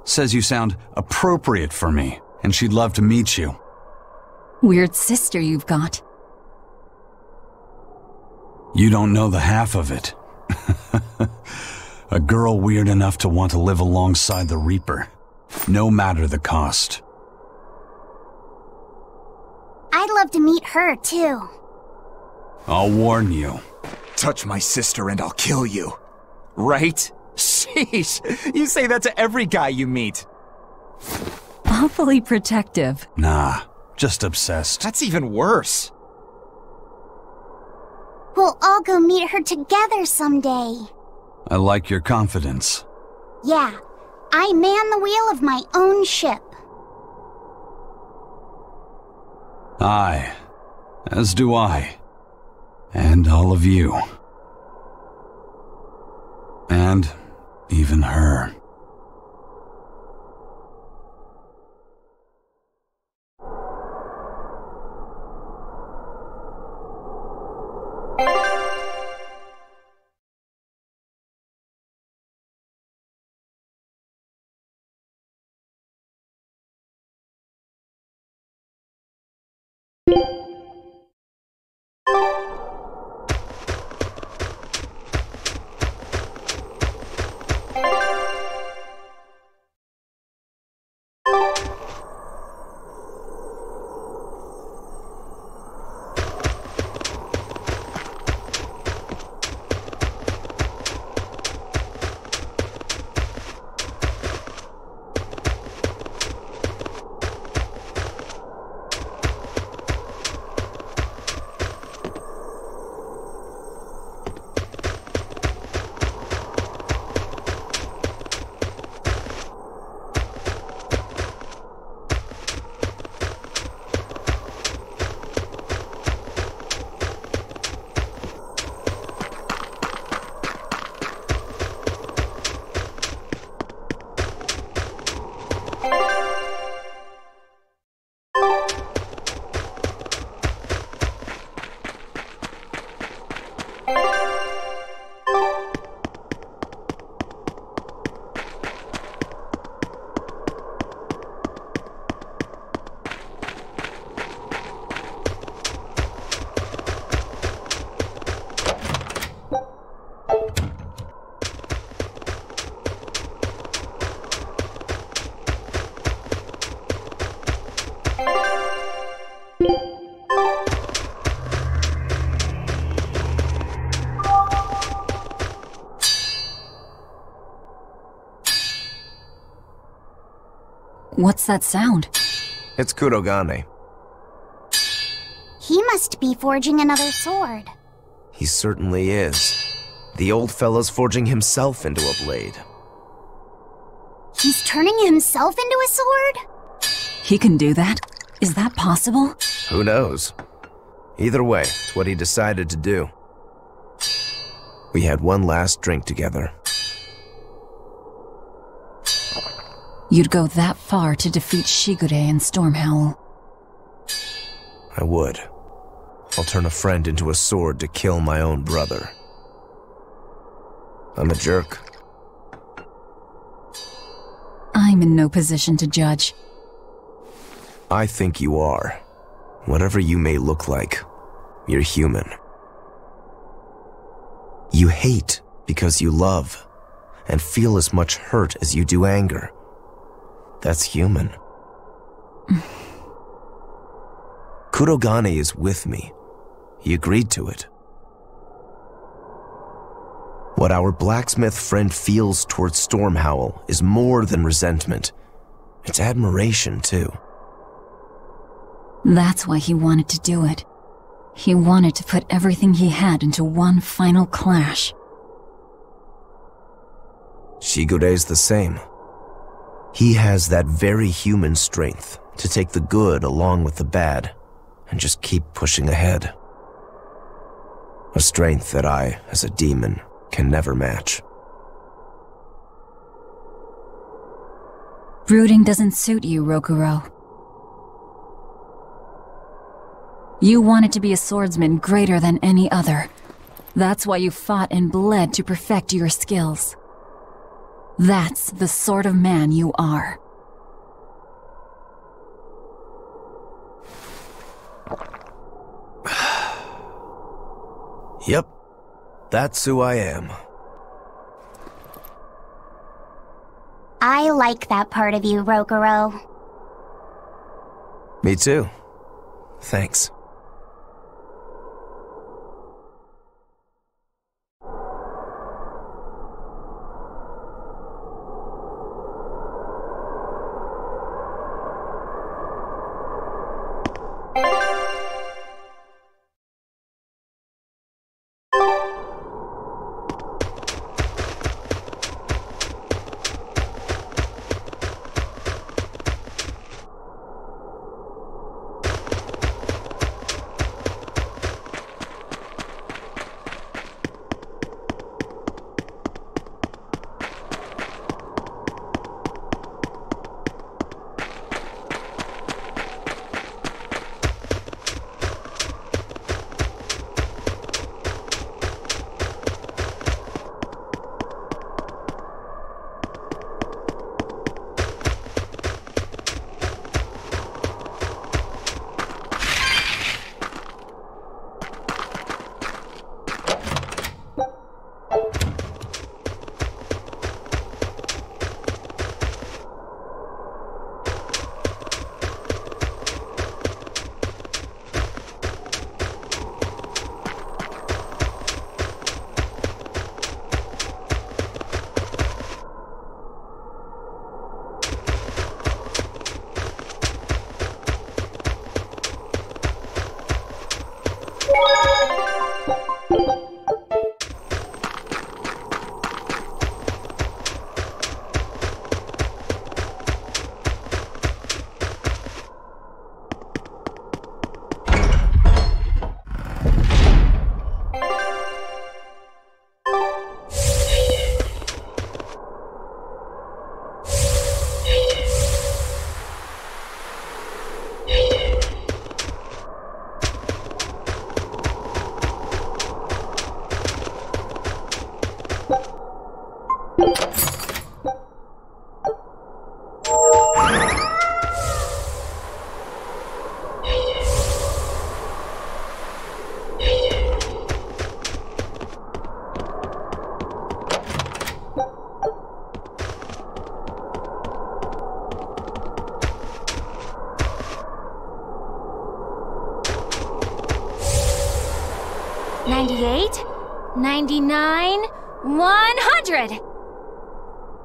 S6: Says you sound appropriate for me, and she'd love to meet you.
S7: Weird sister you've got.
S6: You don't know the half of it. A girl weird enough to want to live alongside the Reaper, no matter the cost.
S11: I'd love to meet her, too.
S6: I'll warn you.
S14: Touch my sister and I'll kill you. Right? Sheesh, you say that to every guy you meet.
S7: Awfully protective.
S6: Nah, just obsessed.
S14: That's even worse.
S11: We'll all go meet her together someday.
S6: I like your confidence.
S11: Yeah, I man the wheel of my own ship.
S6: Aye, as do I. And all of you. And even her.
S7: What's that sound?
S4: It's Kurogane.
S11: He must be forging another sword.
S4: He certainly is. The old fellow's forging himself into a blade.
S11: He's turning himself into a sword?
S7: He can do that? Is that possible?
S4: Who knows? Either way, it's what he decided to do. We had one last drink together.
S7: You'd go that far to defeat Shigure and Stormhowl.
S4: I would. I'll turn a friend into a sword to kill my own brother. I'm a jerk.
S7: I'm in no position to judge.
S4: I think you are. Whatever you may look like, you're human. You hate because you love, and feel as much hurt as you do anger. That's human. Kurogane is with me. He agreed to it. What our blacksmith friend feels towards Stormhowl is more than resentment. It's admiration, too.
S7: That's why he wanted to do it. He wanted to put everything he had into one final clash.
S4: Shigure's the same. He has that very human strength to take the good along with the bad and just keep pushing ahead. A strength that I, as a demon, can never match.
S7: Brooding doesn't suit you, Rokuro. You wanted to be a swordsman greater than any other. That's why you fought and bled to perfect your skills. That's the sort of man you are.
S4: Yep, that's who I am.
S11: I like that part of you, Rokuro.
S4: Me too. Thanks.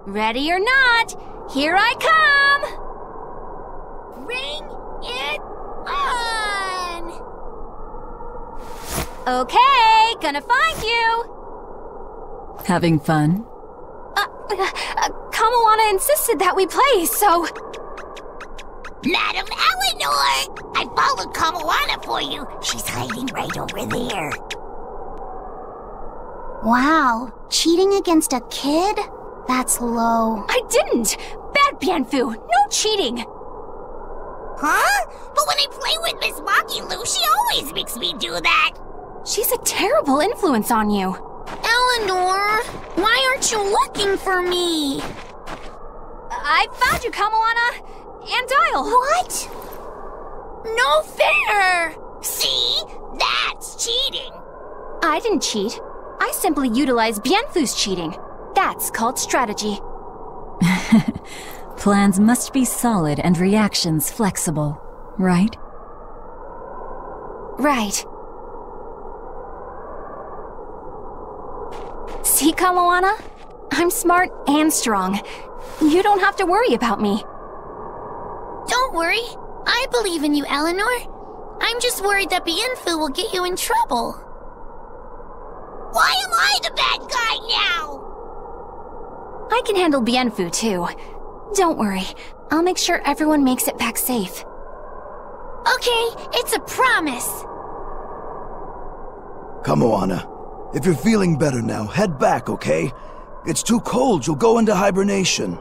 S1: Ready or not, here I come! Bring it on! Okay, gonna find you!
S7: Having fun?
S1: Kamawana insisted that we play, so...
S8: Madam Eleanor! I followed Kamawana for you. She's hiding right over there.
S11: Wow, cheating against a kid? That's low.
S1: I didn't! Bad Bienfu! No cheating!
S8: Huh? But when I play with Miss Makilu, she always makes me do that!
S1: She's a terrible influence on you.
S8: Eleanor! Why aren't you looking for me?
S1: I found you, Kamawana! And Dial!
S8: What? No fair! See? That's cheating!
S1: I didn't cheat. I simply utilized Bienfu's cheating. That's called strategy.
S7: Plans must be solid and reactions flexible, right?
S1: Right. See, Kamawana? I'm smart and strong. You don't have to worry about me.
S8: Don't worry. I believe in you, Eleanor. I'm just worried that Bienfu will get you in trouble. Why am I the bad guy now?
S1: I can handle Bienfu, too. Don't worry. I'll make sure everyone makes it back safe.
S8: Okay, it's a promise.
S5: Come, Moana. If you're feeling better now, head back, okay? It's too cold, you'll go into hibernation.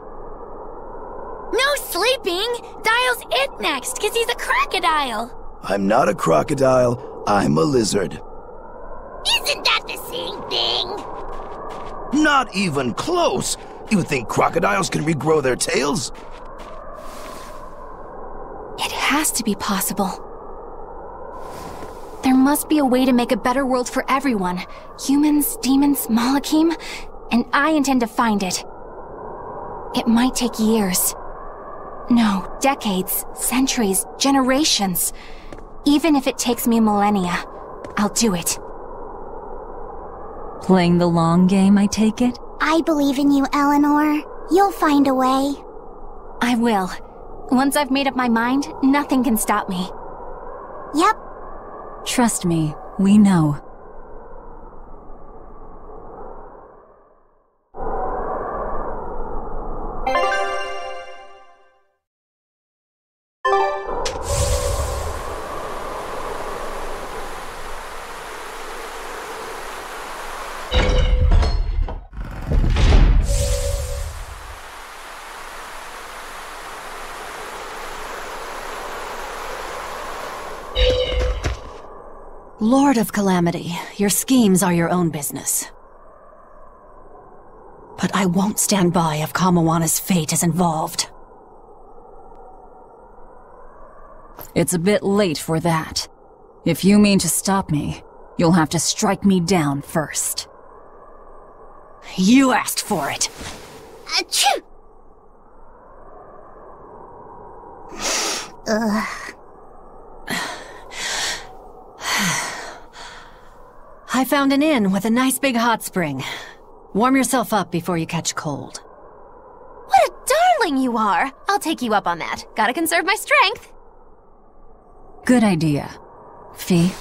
S8: No sleeping! Dial's it next, because he's a crocodile!
S5: I'm not a crocodile, I'm a lizard.
S8: Isn't that the same thing?
S5: Not even close! You think crocodiles can regrow their tails?
S2: It has to be possible. There must be a way to make a better world for everyone. Humans, demons, Malakim, and I intend to find it. It might take years. No, decades, centuries, generations. Even if it takes me millennia, I'll do it.
S7: Playing the long game, I take it?
S11: I believe in you, Eleanor. You'll find a way.
S2: I will. Once I've made up my mind, nothing can stop me.
S11: Yep.
S7: Trust me, we know.
S22: Lord of Calamity, your schemes are your own business. But I won't stand by if Kamawana's fate is involved.
S7: It's a bit late for that. If you mean to stop me, you'll have to strike me down first.
S22: You asked for it.
S11: Achoo! Ugh.
S22: I found an inn with a nice big hot spring. Warm yourself up before you catch cold.
S3: What a darling you are! I'll take you up on that. Gotta conserve my strength.
S7: Good idea. Fee,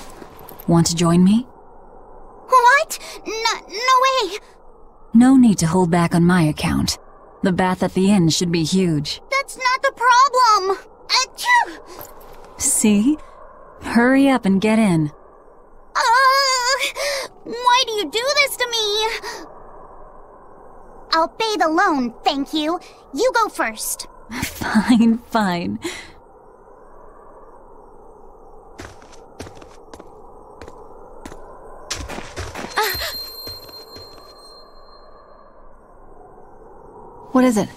S7: want to join me?
S11: What? No way!
S7: No need to hold back on my account. The bath at the inn should be huge.
S11: That's not the problem! Achoo!
S7: See? Hurry up and get in.
S11: Why do you do this to me? I'll bathe alone, thank you. You go first.
S7: Fine, fine.
S2: What is it?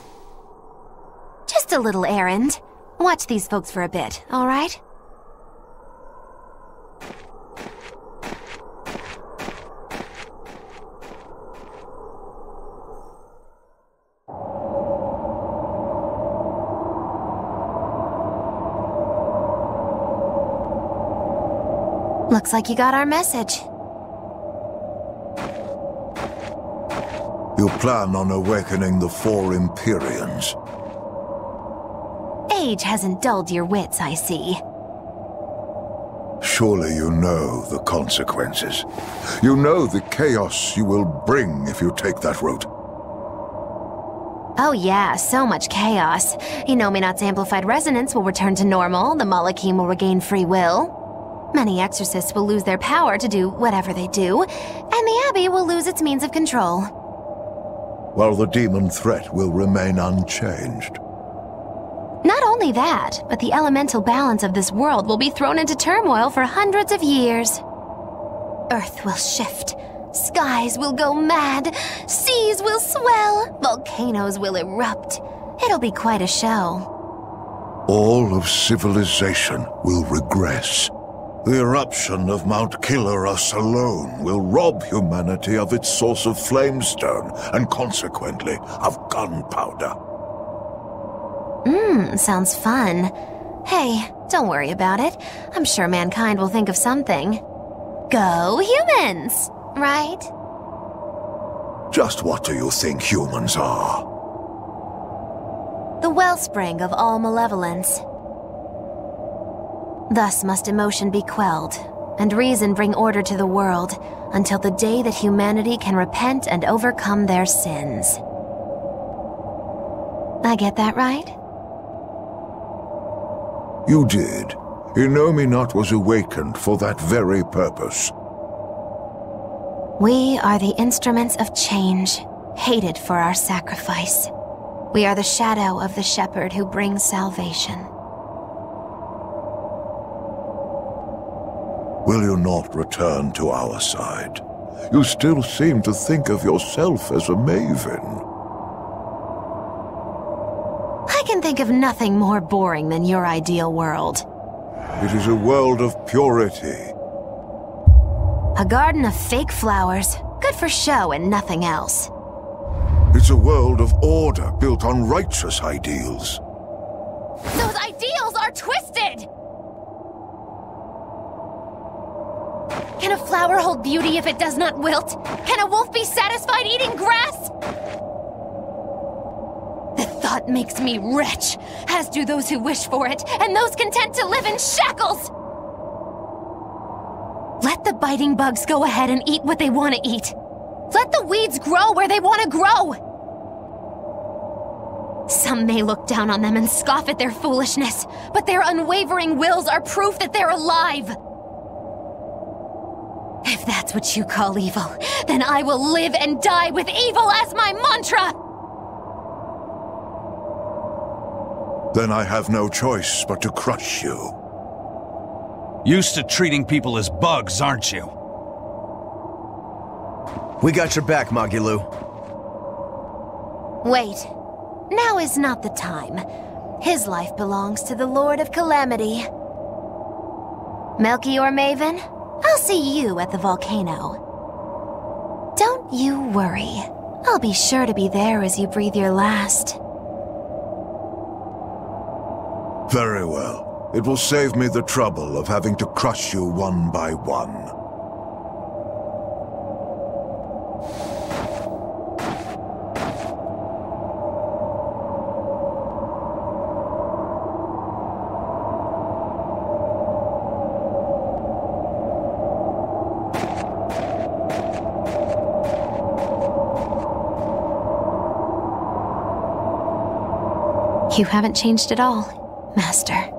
S3: Just a little errand. Watch these folks for a bit, all right? Looks like you got our message.
S12: You plan on awakening the 4 Empyreans.
S3: Age hasn't dulled your wits, I see.
S12: Surely you know the consequences. You know the chaos you will bring if you take that route.
S3: Oh yeah, so much chaos. Inominat's amplified resonance will return to normal, the Malakim will regain free will. Many exorcists will lose their power to do whatever they do, and the Abbey will lose its means of control.
S12: While the demon threat will remain unchanged.
S3: Not only that, but the elemental balance of this world will be thrown into turmoil for hundreds of years. Earth will shift, skies will go mad, seas will swell, volcanoes will erupt. It'll be quite a show.
S12: All of civilization will regress. The eruption of Mount Killerus alone will rob humanity of its source of flamestone and consequently of gunpowder.
S3: Sounds fun. Hey, don't worry about it. I'm sure mankind will think of something. Go humans, right?
S12: Just what do you think humans are?
S3: The wellspring of all malevolence. Thus must emotion be quelled, and reason bring order to the world, until the day that humanity can repent and overcome their sins. I get that right?
S12: You did. Inominat was awakened for that very purpose.
S3: We are the instruments of change, hated for our sacrifice. We are the shadow of the shepherd who brings salvation.
S12: Will you not return to our side? You still seem to think of yourself as a maven.
S3: I can think of nothing more boring than your ideal world.
S12: It is a world of purity.
S3: A garden of fake flowers, good for show and nothing else.
S12: It's a world of order built on righteous ideals.
S1: Those ideals are twisted!
S3: Can a flower hold beauty if it does not wilt? Can a wolf be satisfied eating grass? The thought makes me wretch, as do those who wish for it, and those content to live in shackles! Let the biting bugs go ahead and eat what they want to eat. Let the weeds grow where they want to grow. Some may look down on them and scoff at their foolishness, but their unwavering wills are proof that they're alive. If that's what you call evil, then I will live and die with evil as my mantra!
S12: Then I have no choice but to crush you.
S6: Used to treating people as bugs, aren't you?
S4: We got your back, Magilu.
S3: Wait. Now is not the time. His life belongs to the Lord of Calamity. Melchior Maven, I'll see you at the volcano. Don't you worry. I'll be sure to be there as you breathe your last.
S12: Very well. It will save me the trouble of having to crush you one by one.
S3: You haven't changed at all, Master.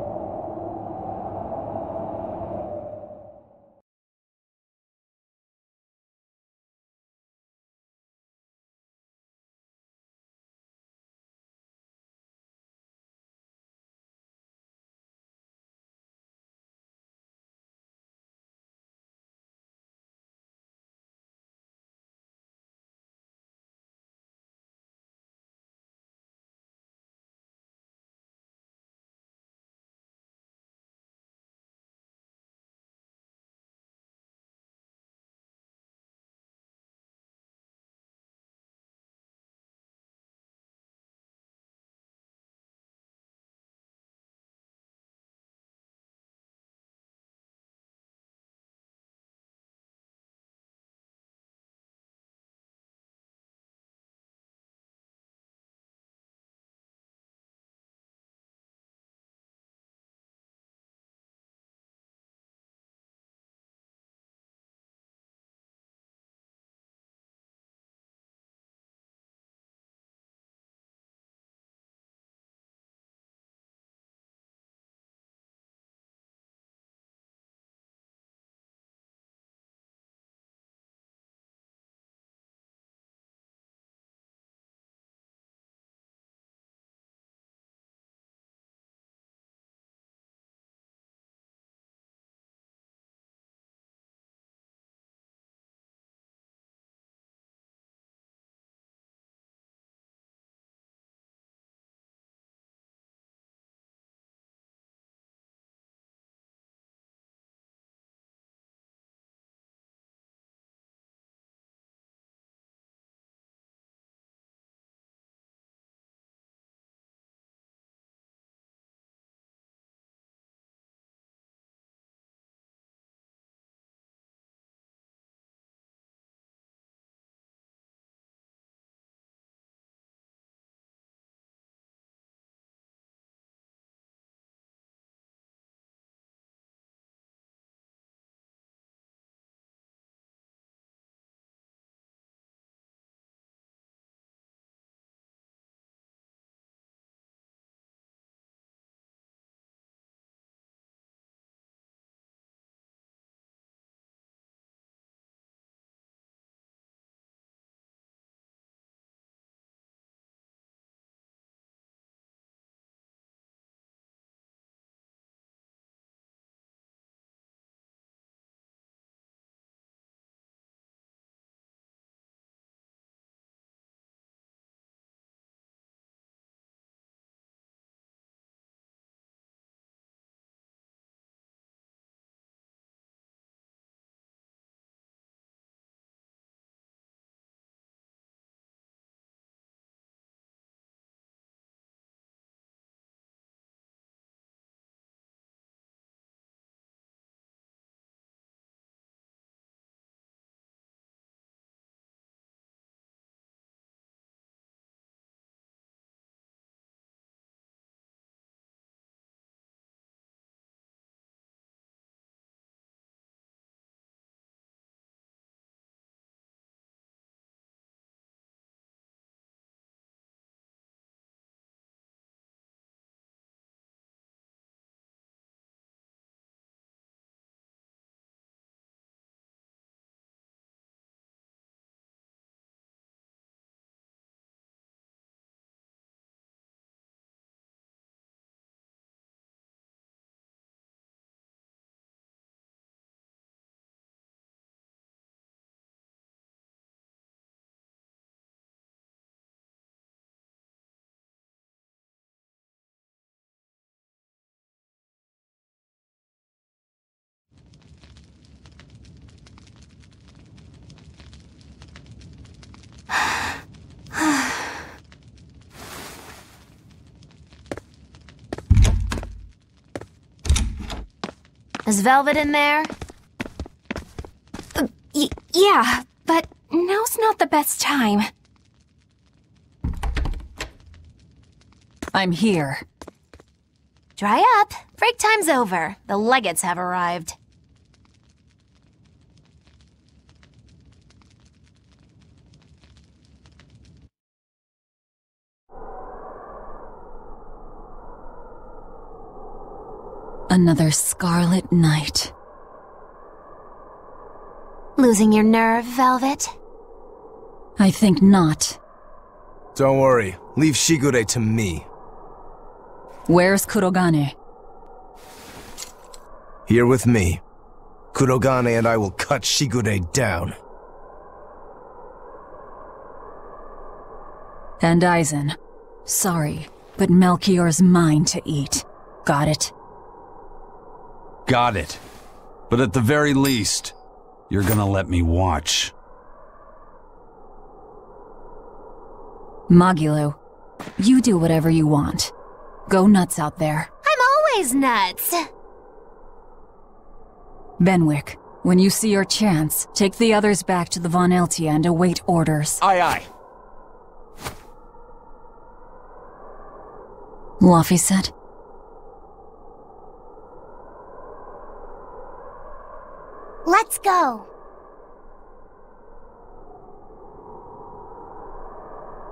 S3: Is Velvet in there?
S2: Yeah, but now's not the best time.
S7: I'm here.
S3: Dry up. Break time's over. The legates have arrived.
S7: Another scarlet night.
S3: Losing your nerve, Velvet?
S7: I think not.
S4: Don't worry. Leave Shigure to me.
S7: Where's Kurogane?
S4: Here with me. Kurogane and I will cut Shigure down.
S7: And Aizen. Sorry, but Melchior's mine to eat. Got it?
S6: Got it. But at the very least, you're gonna let me watch.
S7: Magilo, you do whatever you want. Go nuts out there.
S3: I'm always nuts!
S7: Benwick, when you see your chance, take the others back to the Von Eltia and await orders.
S18: Aye, aye.
S7: Laphicet?
S11: Let's go.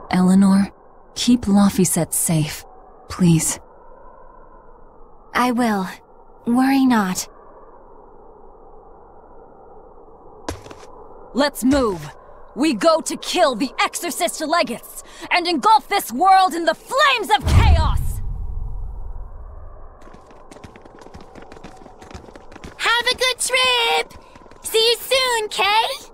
S7: Eleanor, keep Laphicet safe, please.
S2: I will. Worry not.
S7: Let's move. We go to kill the Exorcist legates and engulf this world in the flames of chaos!
S8: Have a good trip! See you soon, Kay!